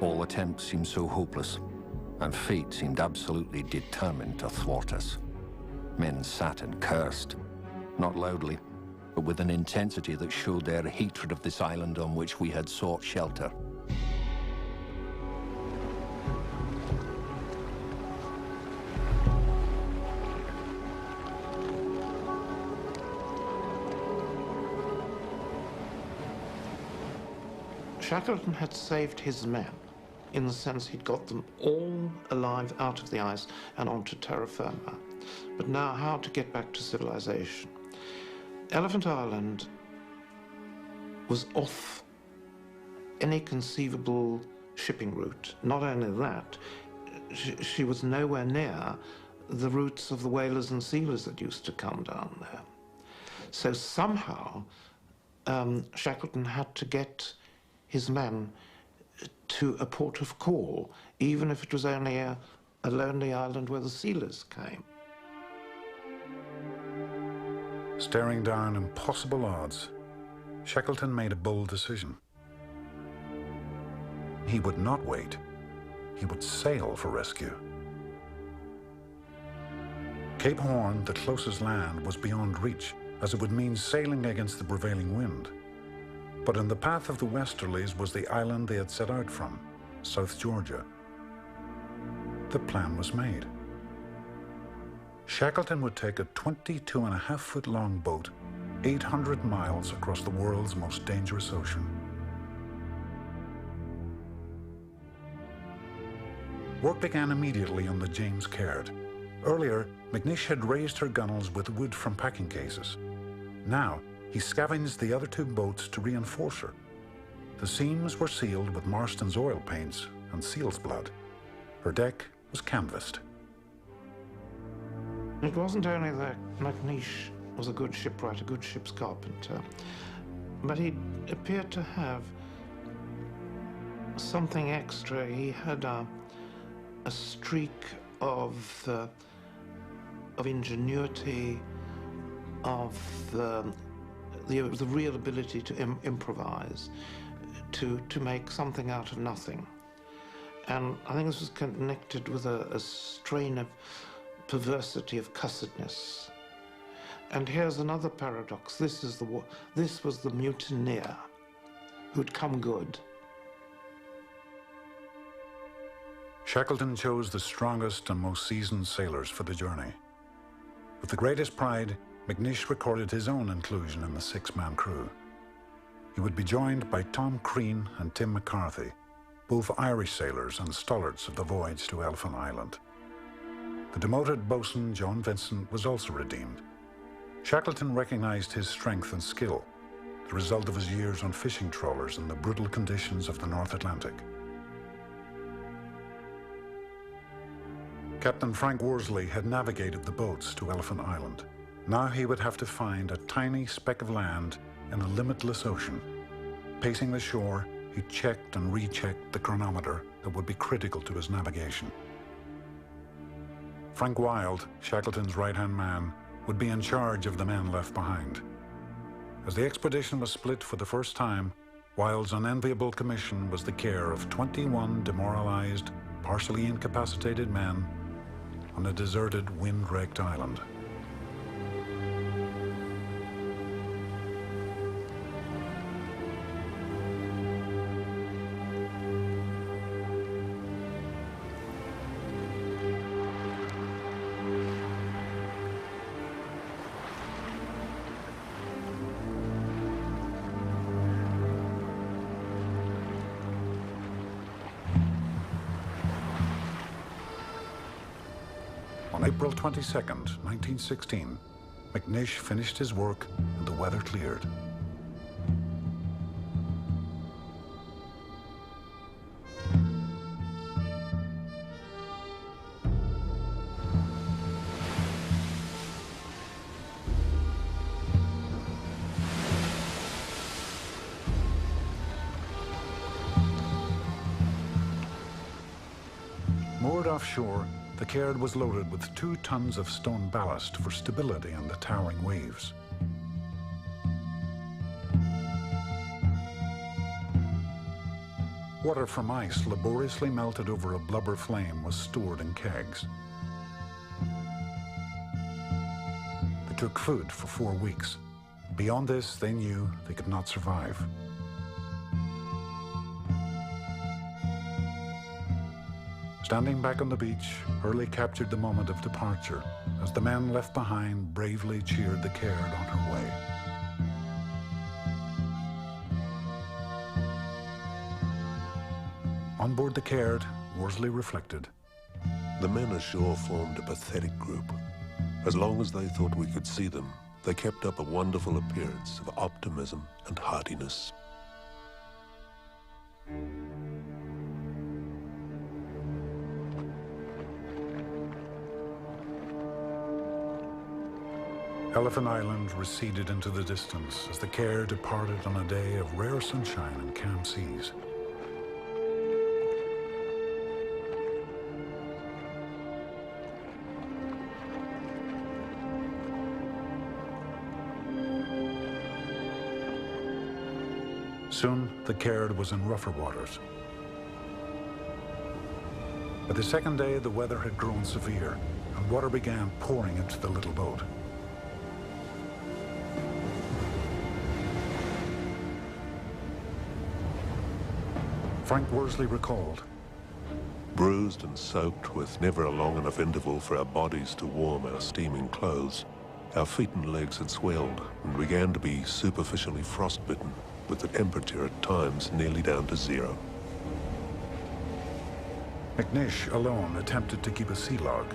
All attempts seemed so hopeless, and fate seemed absolutely determined to thwart us. Men sat and cursed, not loudly, but with an intensity that showed their hatred of this island on which we had sought shelter. Shackleton had saved his men, in the sense he'd got them all alive out of the ice and onto terra firma. But now how to get back to civilization? Elephant Island was off any conceivable shipping route. Not only that, she was nowhere near the routes of the whalers and sealers that used to come down there. So somehow Shackleton had to get his men to a port of call, even if it was only a lonely island where the sealers came. Staring down impossible odds, Shackleton made a bold decision. He would not wait. He would sail for rescue. Cape Horn, the closest land, was beyond reach, as it would mean sailing against the prevailing wind. But in the path of the westerlies was the island they had set out from, South Georgia. The plan was made. Shackleton would take a 22.5-foot-long boat 800 miles across the world's most dangerous ocean. Work began immediately on the James Caird. Earlier, McNish had raised her gunnels with wood from packing cases. Now, he scavenged the other two boats to reinforce her. The seams were sealed with Marston's oil paints and seal's blood. Her deck was canvassed. It wasn't only that McNeish was a good shipwright, a good ship's carpenter, but he appeared to have something extra. He had a streak of ingenuity, of the real ability to improvise, to make something out of nothing. And I think this was connected with a strain of perversity, of cussedness. And here's another paradox. This was the mutineer who'd come good. Shackleton chose the strongest and most seasoned sailors for the journey. With the greatest pride, McNeish recorded his own inclusion in the six-man crew. He would be joined by Tom Crean and Tim McCarthy, both Irish sailors and stollards of the voyage to Elephant Island. The demoted boatswain, John Vincent, was also redeemed. Shackleton recognized his strength and skill, the result of his years on fishing trawlers in the brutal conditions of the North Atlantic. Captain Frank Worsley had navigated the boats to Elephant Island. Now he would have to find a tiny speck of land in a limitless ocean. Pacing the shore, he checked and rechecked the chronometer that would be critical to his navigation. Frank Wilde, Shackleton's right-hand man, would be in charge of the men left behind. As the expedition was split for the first time, Wilde's unenviable commission was the care of 21 demoralized, partially incapacitated men on a deserted, wind-wrecked island. On April 22nd, 1916, McNeish finished his work and the weather cleared. Moored offshore, the Caird was loaded with 2 tons of stone ballast for stability on the towering waves. Water from ice laboriously melted over a blubber flame was stored in kegs. They took food for 4 weeks. Beyond this, they knew they could not survive. Standing back on the beach, Hurley captured the moment of departure as the men left behind bravely cheered the Caird on her way. On board the Caird, Worsley reflected. The men ashore formed a pathetic group. As long as they thought we could see them, they kept up a wonderful appearance of optimism and heartiness. Elephant Island receded into the distance as the Caird departed on a day of rare sunshine and calm seas. Soon, the Caird was in rougher waters. By the second day, the weather had grown severe, and water began pouring into the little boat. Frank Worsley recalled. Bruised and soaked with never a long enough interval for our bodies to warm our steaming clothes, our feet and legs had swelled and began to be superficially frostbitten, with the temperature at times nearly down to 0. McNeish alone attempted to keep a sea log,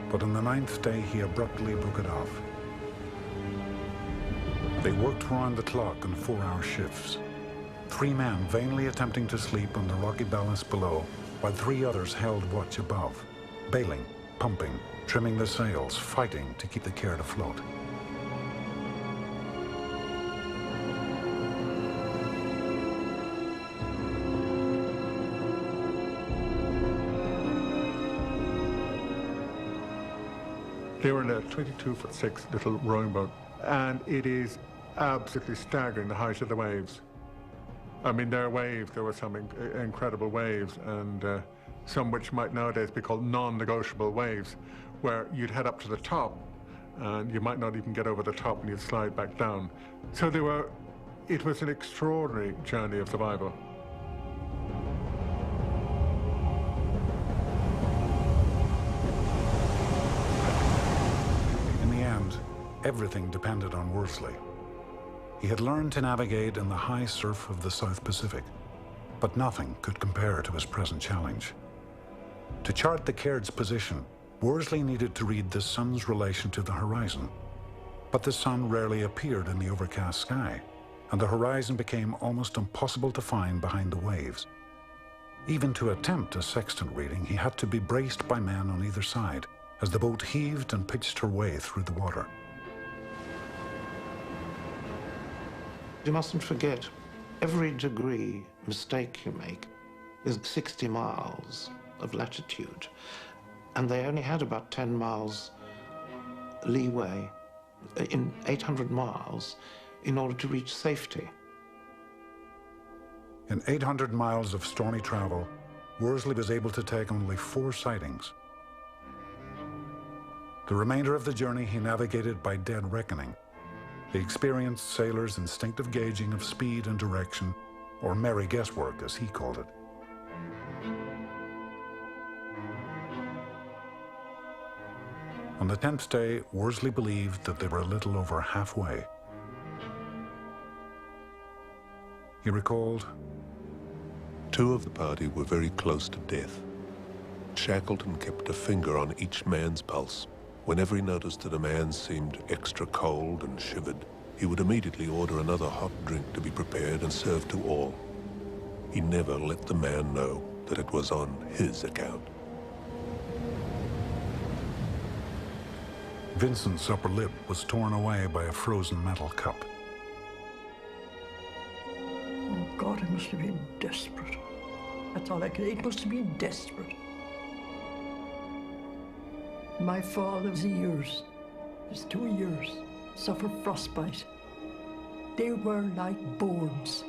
but on the 9th day he abruptly broke it off. They worked round the clock on 4-hour shifts. 3 men vainly attempting to sleep on the rocky ballast below, while 3 others held watch above, bailing pumping, trimming the sails, fighting to keep the Caird afloat. They were in a 22-foot-6 little rowing boat, and it is absolutely staggering, the height of the waves. I mean, there were some incredible waves, and some which might nowadays be called non-negotiable waves, where you'd head up to the top, and you might not even get over the top, and you'd slide back down. So it was an extraordinary journey of survival. Everything depended on Worsley. He had learned to navigate in the high surf of the South Pacific, but nothing could compare to his present challenge. To chart the Caird's position, Worsley needed to read the sun's relation to the horizon. But the sun rarely appeared in the overcast sky, and the horizon became almost impossible to find behind the waves. Even to attempt a sextant reading, he had to be braced by men on either side, as the boat heaved and pitched her way through the water. You mustn't forget, every degree mistake you make is 60 miles of latitude, and they only had about 10 miles leeway in 800 miles in order to reach safety. In 800 miles of stormy travel, Worsley was able to take only 4 sightings. The remainder of the journey he navigated by dead reckoning, the experienced sailor's instinctive gauging of speed and direction, or merry guesswork as he called it. On the 10th day, Worsley believed that they were a little over halfway. He recalled, "2 of the party were very close to death. Shackleton kept a finger on each man's pulse. Whenever he noticed that a man seemed extra cold and shivered, he would immediately order another hot drink to be prepared and served to all. He never let the man know that it was on his account." Vincent's upper lip was torn away by a frozen metal cup. Oh God, it must have been desperate. That's all I could. It must have been desperate. My father's ears, his 2 ears, suffered frostbite. They were like boards.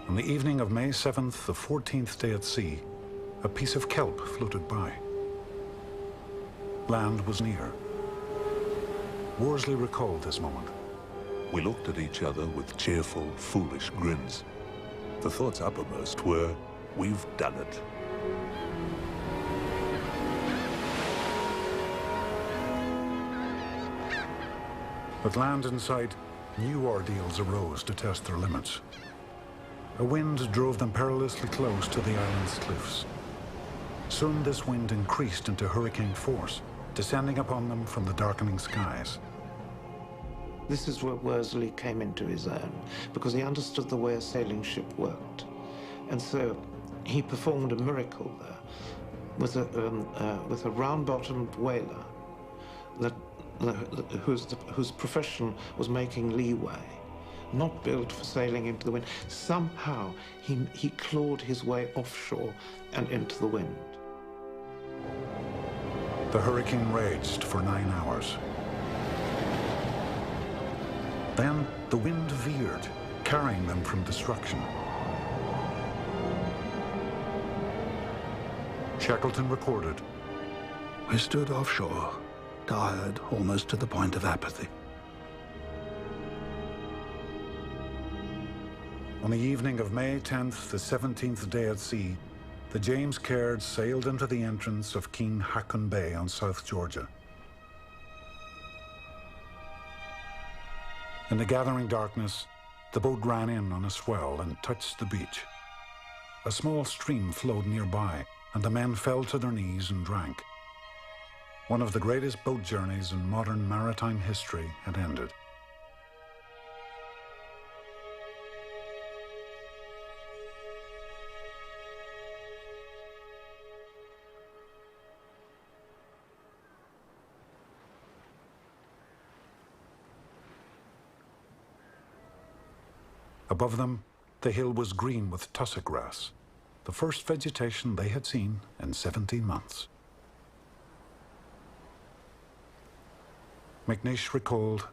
On the evening of May 7th, the 14th day at sea, a piece of kelp floated by. Land was near. Worsley recalled this moment. We looked at each other with cheerful, foolish grins. The thoughts uppermost were, "We've done it." With land in sight, new ordeals arose to test their limits. A wind drove them perilously close to the island's cliffs. Soon this wind increased into hurricane force, descending upon them from the darkening skies. This is where Worsley came into his own, because he understood the way a sailing ship worked. And so he performed a miracle there with a round-bottomed whaler whose profession was making leeway, not built for sailing into the wind. Somehow he clawed his way offshore and into the wind. The hurricane raged for 9 hours. Then the wind veered, carrying them from destruction. Shackleton recorded, "I stood offshore, tired almost to the point of apathy." On the evening of May 10th, the 17th day at sea, the James Caird sailed into the entrance of King Haakon Bay on South Georgia. In the gathering darkness, the boat ran in on a swell and touched the beach. A small stream flowed nearby, and the men fell to their knees and drank. One of the greatest boat journeys in modern maritime history had ended. Above them, the hill was green with tussock grass, the first vegetation they had seen in 17 months. McNish recalled,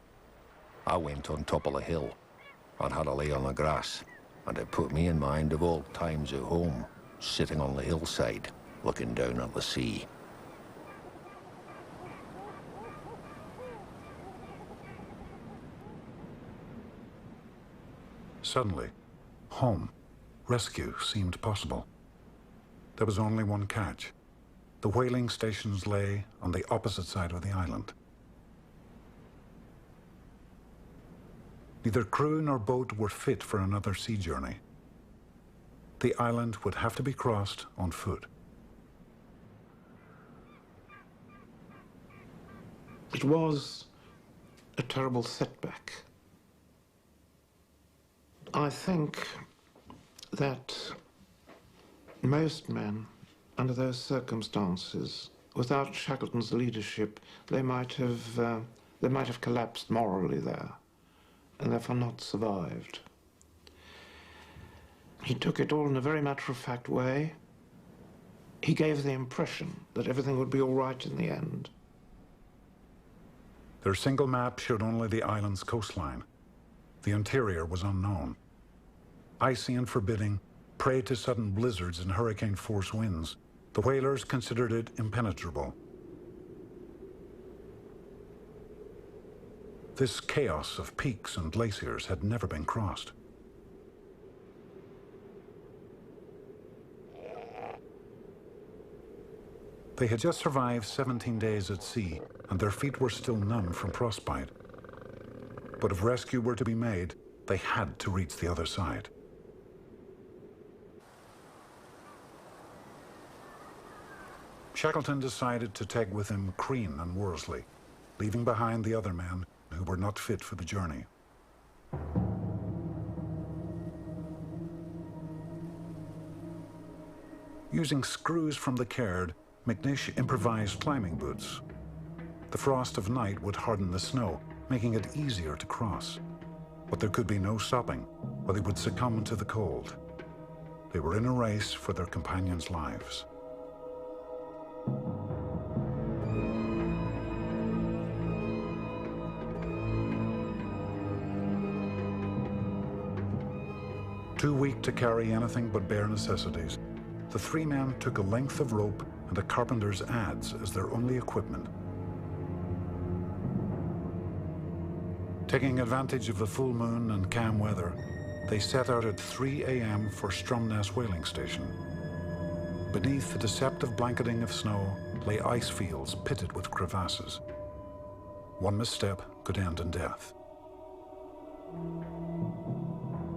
I went on top of the hill and had a lay on the grass, and it put me in mind of old times at home, sitting on the hillside, looking down at the sea. Suddenly, home, rescue seemed possible. There was only one catch. The whaling stations lay on the opposite side of the island. Neither crew nor boat were fit for another sea journey. The island would have to be crossed on foot. It was a terrible setback. I think that most men, under those circumstances, without Shackleton's leadership, they might have collapsed morally there, and therefore not survived. He took it all in a very matter-of-fact way. He gave the impression that everything would be all right in the end. Their single map showed only the island's coastline. The interior was unknown. Icy and forbidding, prey to sudden blizzards and hurricane-force winds, the whalers considered it impenetrable. This chaos of peaks and glaciers had never been crossed. They had just survived 17 days at sea, and their feet were still numb from frostbite. But if rescue were to be made, they had to reach the other side. Shackleton decided to take with him Crean and Worsley, leaving behind the other men who were not fit for the journey. Using screws from the caird, McNish improvised climbing boots. The frost of night would harden the snow, making it easier to cross. But there could be no stopping, or they would succumb to the cold. They were in a race for their companions' lives. Too weak to carry anything but bare necessities, the three men took a length of rope and a carpenter's adze as their only equipment. Taking advantage of the full moon and calm weather, they set out at 3 a.m. for Stromness whaling station. Beneath the deceptive blanketing of snow lay ice fields pitted with crevasses. One misstep could end in death.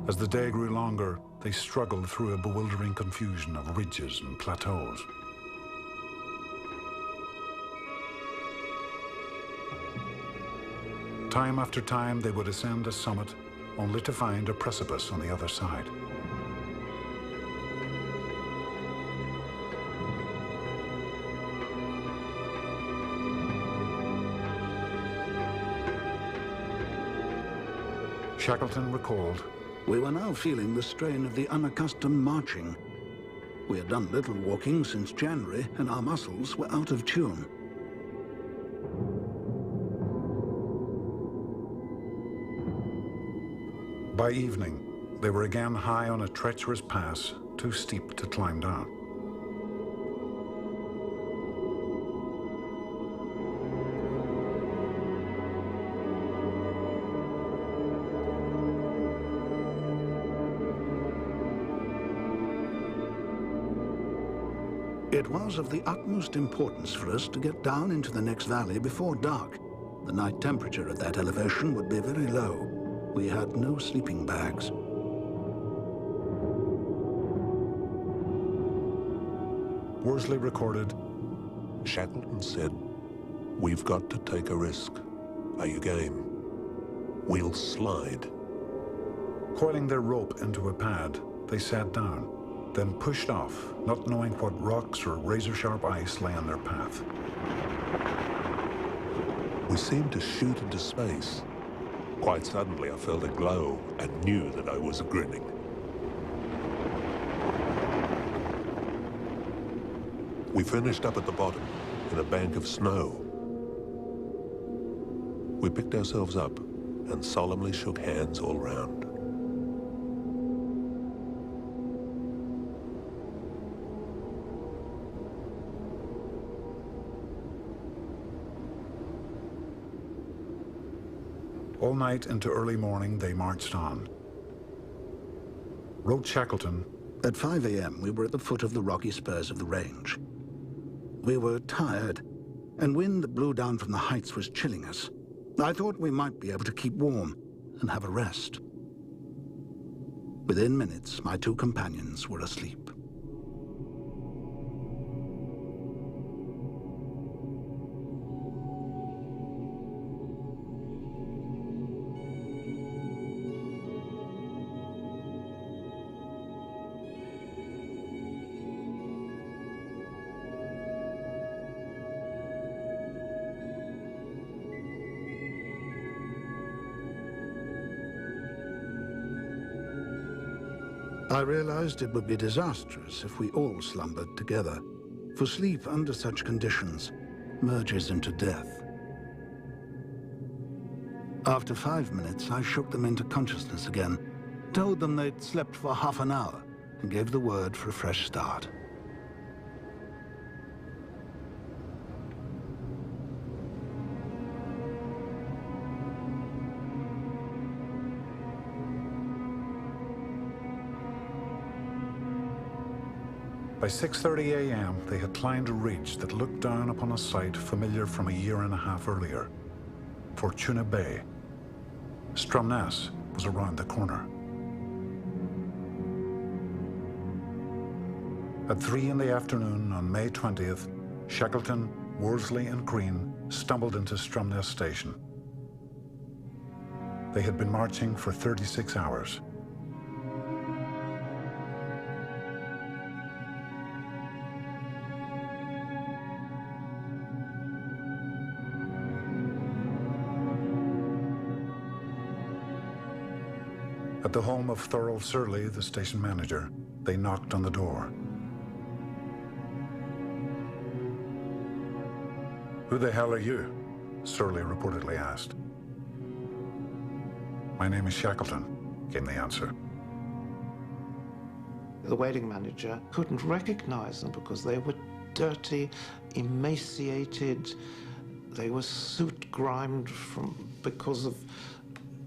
As the day grew longer, they struggled through a bewildering confusion of ridges and plateaus. Time after time, they would ascend a summit, only to find a precipice on the other side. Shackleton recalled, "We were now feeling the strain of the unaccustomed marching. We had done little walking since January, and our muscles were out of tune. By evening, they were again high on a treacherous pass, too steep to climb down. It was of the utmost importance for us to get down into the next valley before dark. The night temperature at that elevation would be very low. We had no sleeping bags. Worsley recorded, Shackleton said, "We've got to take a risk. Are you game? We'll slide." Coiling their rope into a pad, they sat down, then pushed off, not knowing what rocks or razor-sharp ice lay in their path. We seemed to shoot into space. Quite suddenly, I felt a glow and knew that I was grinning. We finished up at the bottom, in a bank of snow. We picked ourselves up and solemnly shook hands all round. All night into early morning, they marched on. Wrote Shackleton, "At 5 a.m., we were at the foot of the rocky spurs of the range. We were tired, and wind that blew down from the heights was chilling us. I thought we might be able to keep warm and have a rest. Within minutes, my two companions were asleep. I realized it would be disastrous if we all slumbered together, for sleep under such conditions merges into death. After 5 minutes, I shook them into consciousness again, told them they'd slept for half an hour, and gave the word for a fresh start. By 6:30 a.m., they had climbed a ridge that looked down upon a site familiar from a year and a half earlier, Fortuna Bay. Stromness was around the corner. At 3 in the afternoon on May 20th, Shackleton, Worsley and Crean stumbled into Stromness Station. They had been marching for 36 hours. At the home of Thurl Surley, the station manager, they knocked on the door. "Who the hell are you?" Surley reportedly asked. "My name is Shackleton," came the answer. The waiting manager couldn't recognize them because they were dirty, emaciated. They were soot-grimed because of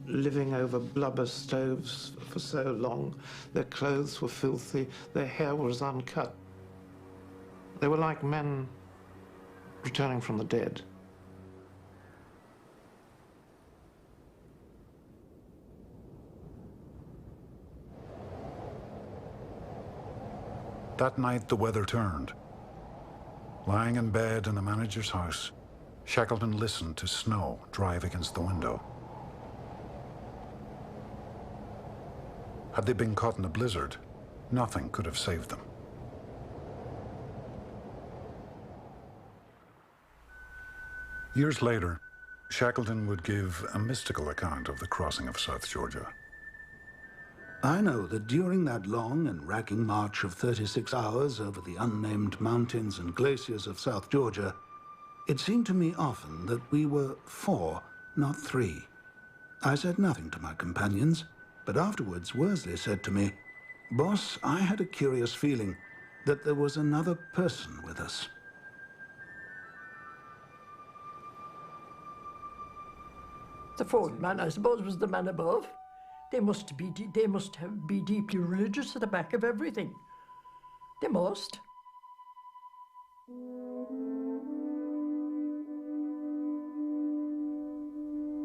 living over blubber stoves for so long. Their clothes were filthy, their hair was uncut. They were like men returning from the dead. That night, the weather turned. Lying in bed in the manager's house, Shackleton listened to snow drive against the window. Had they been caught in a blizzard, nothing could have saved them. Years later, Shackleton would give a mystical account of the crossing of South Georgia. I know that during that long and racking march of 36 hours over the unnamed mountains and glaciers of South Georgia, it seemed to me often that we were 4, not 3. I said nothing to my companions, but afterwards Worsley said to me, "Boss, I had a curious feeling that there was another person with us." The fourth man, I suppose, was the man above. They must be deeply religious at the back of everything. They must.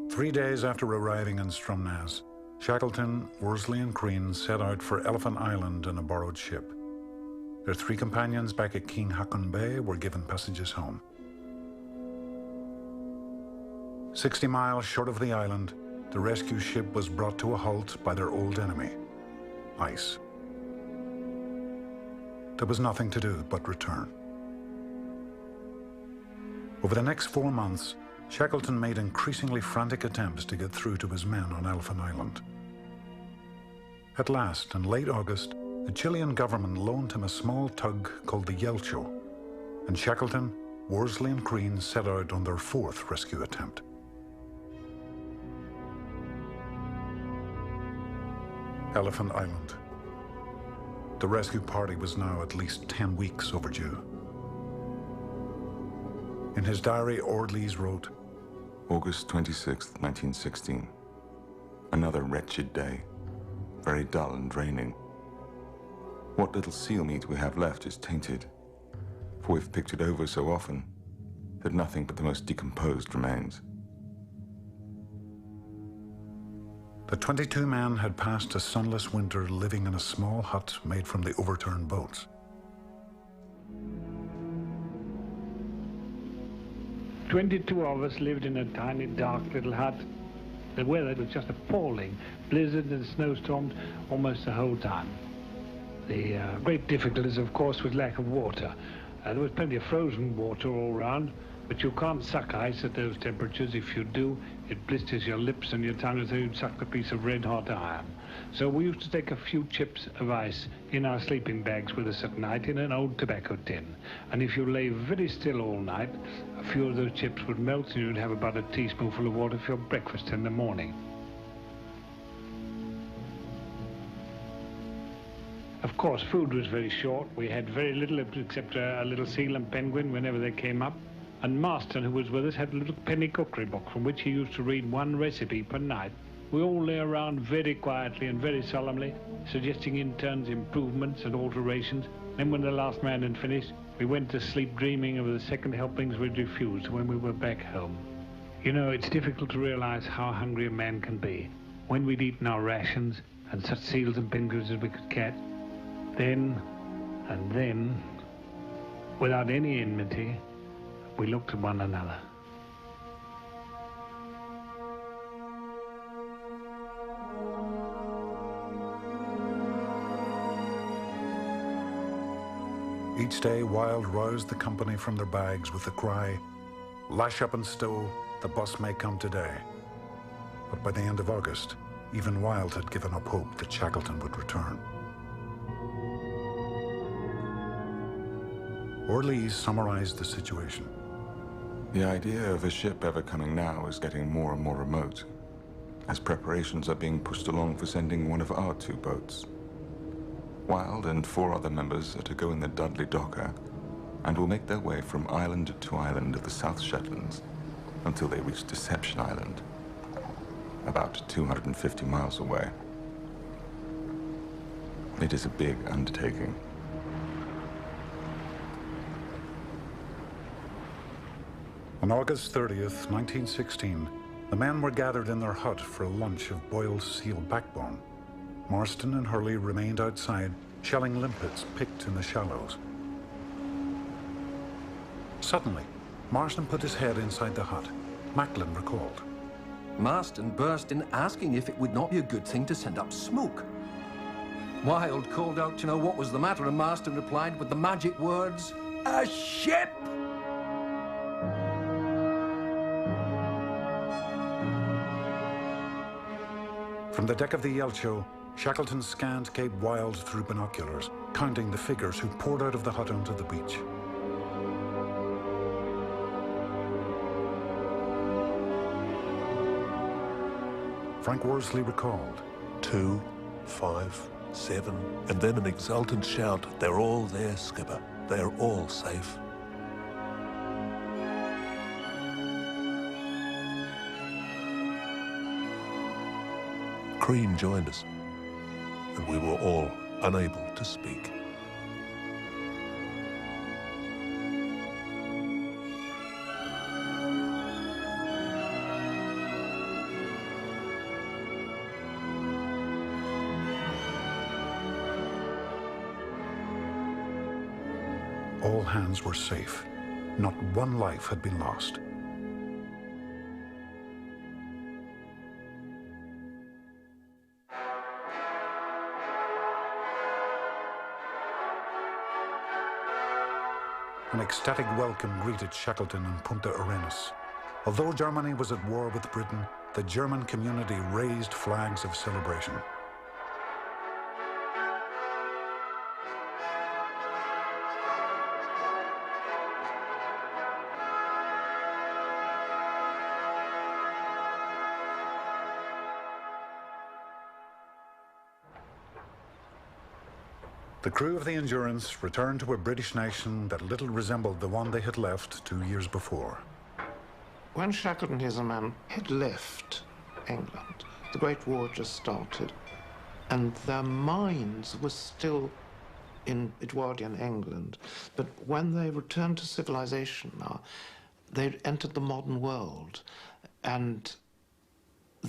Three days after arriving in Stromness, Shackleton, Worsley and Crean set out for Elephant Island in a borrowed ship. Their 3 companions back at King Haakon Bay were given passages home. 60 miles short of the island, the rescue ship was brought to a halt by their old enemy, ice. There was nothing to do but return. Over the next 4 months, Shackleton made increasingly frantic attempts to get through to his men on Elephant Island. At last, in late August, the Chilean government loaned him a small tug called the Yelcho, and Shackleton, Worsley and Crean set out on their fourth rescue attempt. Elephant Island. The rescue party was now at least 10 weeks overdue. In his diary, Ordlees wrote, August 26th, 1916. Another wretched day. Very dull and draining. What little seal meat we have left is tainted, for we've picked it over so often that nothing but the most decomposed remains. The 22 men had passed a sunless winter living in a small hut made from the overturned boats. "22 of us lived in a tiny, dark little hut. The weather was just appalling. Blizzards and snowstorms almost the whole time. The great difficulties, of course, was lack of water. There was plenty of frozen water all round, but you can't suck ice at those temperatures. If you do, it blisters your lips and your tongue as though you'd sucked a piece of red-hot iron. So we used to take a few chips of ice in our sleeping bags with us at night in an old tobacco tin. And if you lay very still all night, a few of those chips would melt and you'd have about a teaspoonful of water for your breakfast in the morning. Of course, food was very short. We had very little except a little seal and penguin whenever they came up. And Marston, who was with us, had a little penny cookery book from which he used to read one recipe per night. We all lay around very quietly and very solemnly, suggesting in turns improvements and alterations. Then when the last man had finished, we went to sleep dreaming of the second helpings we'd refused when we were back home. You know, it's difficult to realize how hungry a man can be. When we'd eaten our rations and such seals and penguins as we could catch, then, without any enmity, we looked at one another. Each day, Wilde roused the company from their bags with the cry, "Lash up and stow, the bus may come today." But by the end of August, even Wilde had given up hope that Shackleton would return. Ordlees summarized the situation. The idea of a ship ever coming now is getting more and more remote, as preparations are being pushed along for sending one of our 2 boats. Wilde and 4 other members are to go in the Dudley Docker and will make their way from island to island of the South Shetlands until they reach Deception Island, about 250 miles away. It is a big undertaking. On August 30th, 1916, the men were gathered in their hut for a lunch of boiled seal backbone. Marston and Hurley remained outside, shelling limpets picked in the shallows. Suddenly, Marston put his head inside the hut. Macklin recalled. Marston burst in asking if it would not be a good thing to send up smoke. Wilde called out to know what was the matter, and Marston replied with the magic words, "A ship!" From the deck of the Yelcho, Shackleton scanned Cape Wild through binoculars, counting the figures who poured out of the hut onto the beach. Frank Worsley recalled. 2, 5, 7, and then an exultant shout, "They're all there, skipper. They're all safe." Crean joined us, and we were all unable to speak. All hands were safe. Not one life had been lost. An ecstatic welcome greeted Shackleton and Punta Arenas. Although Germany was at war with Britain, the German community raised flags of celebration. The crew of the Endurance returned to a British nation that little resembled the one they had left 2 years before. When Shackleton and his men had left England, the Great War had just started, and their minds were still in Edwardian England. But when they returned to civilization now, they'd entered the modern world, and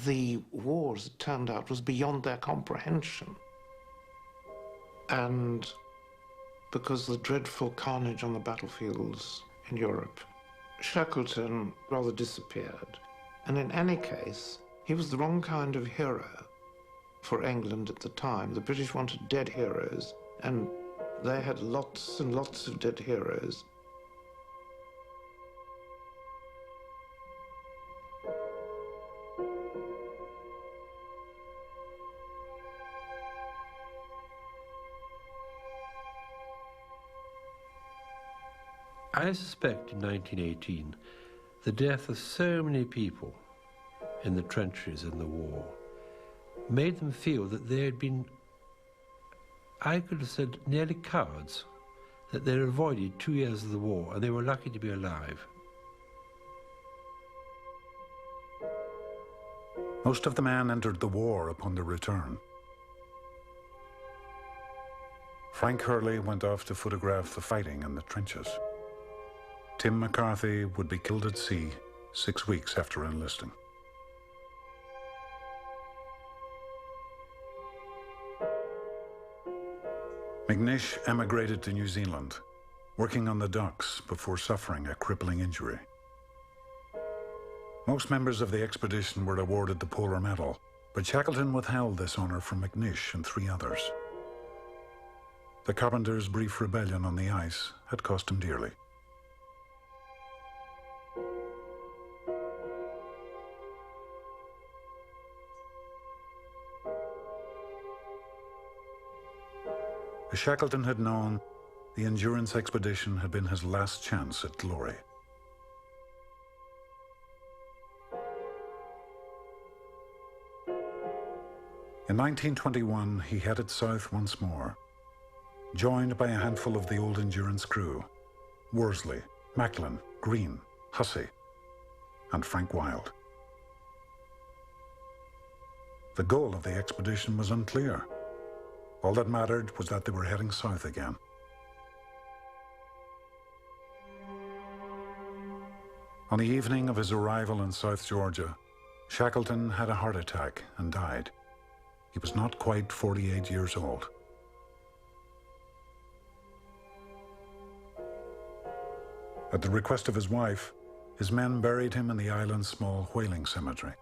the war, as it turned out, was beyond their comprehension. And because of the dreadful carnage on the battlefields in Europe, Shackleton rather disappeared. And in any case, he was the wrong kind of hero for England at the time. The British wanted dead heroes, and they had lots and lots of dead heroes. I suspect in 1918, the death of so many people in the trenches in the war made them feel that they had been, I could have said, nearly cowards, that they avoided 2 years of the war and they were lucky to be alive. Most of the men entered the war upon their return. Frank Hurley went off to photograph the fighting in the trenches. Tim McCarthy would be killed at sea 6 weeks after enlisting. McNish emigrated to New Zealand, working on the docks before suffering a crippling injury. Most members of the expedition were awarded the Polar Medal, but Shackleton withheld this honor from McNish and 3 others. The carpenter's brief rebellion on the ice had cost him dearly. As Shackleton had known, the Endurance expedition had been his last chance at glory. In 1921, he headed south once more, joined by a handful of the old Endurance crew: Worsley, Macklin, Green, Hussey, and Frank Wilde. The goal of the expedition was unclear. All that mattered was that they were heading south again. On the evening of his arrival in South Georgia, Shackleton had a heart attack and died. He was not quite 48 years old. At the request of his wife, his men buried him in the island's small whaling cemetery.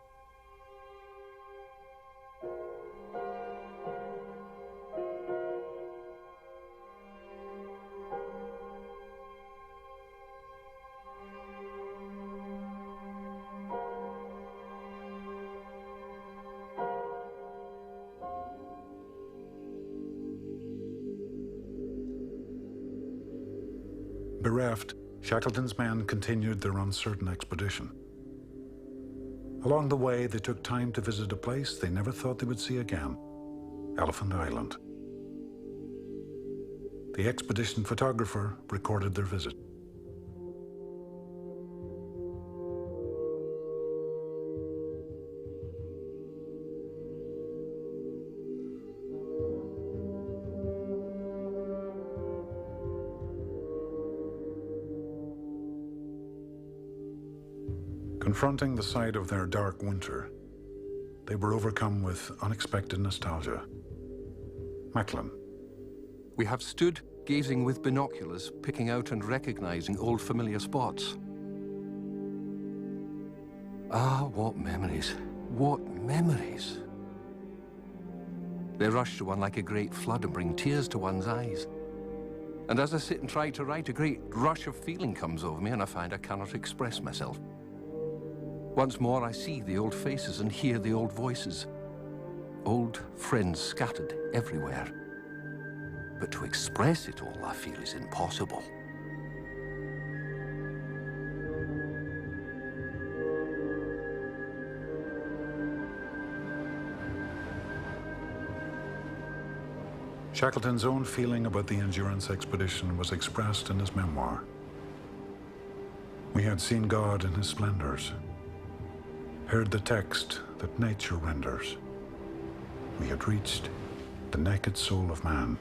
Bereft, Shackleton's men continued their uncertain expedition. Along the way, they took time to visit a place they never thought they would see again: Elephant Island. The expedition photographer recorded their visit. Confronting the sight of their dark winter, they were overcome with unexpected nostalgia. Macklin. We have stood gazing with binoculars, picking out and recognizing old familiar spots. Ah, what memories. What memories. They rush to one like a great flood and bring tears to one's eyes. And as I sit and try to write, a great rush of feeling comes over me and I find I cannot express myself. Once more I see the old faces and hear the old voices. Old friends scattered everywhere. But to express it all, I feel, is impossible. Shackleton's own feeling about the Endurance expedition was expressed in his memoir. We had seen God in his splendors, heard the text that nature renders. We had reached the naked soul of man.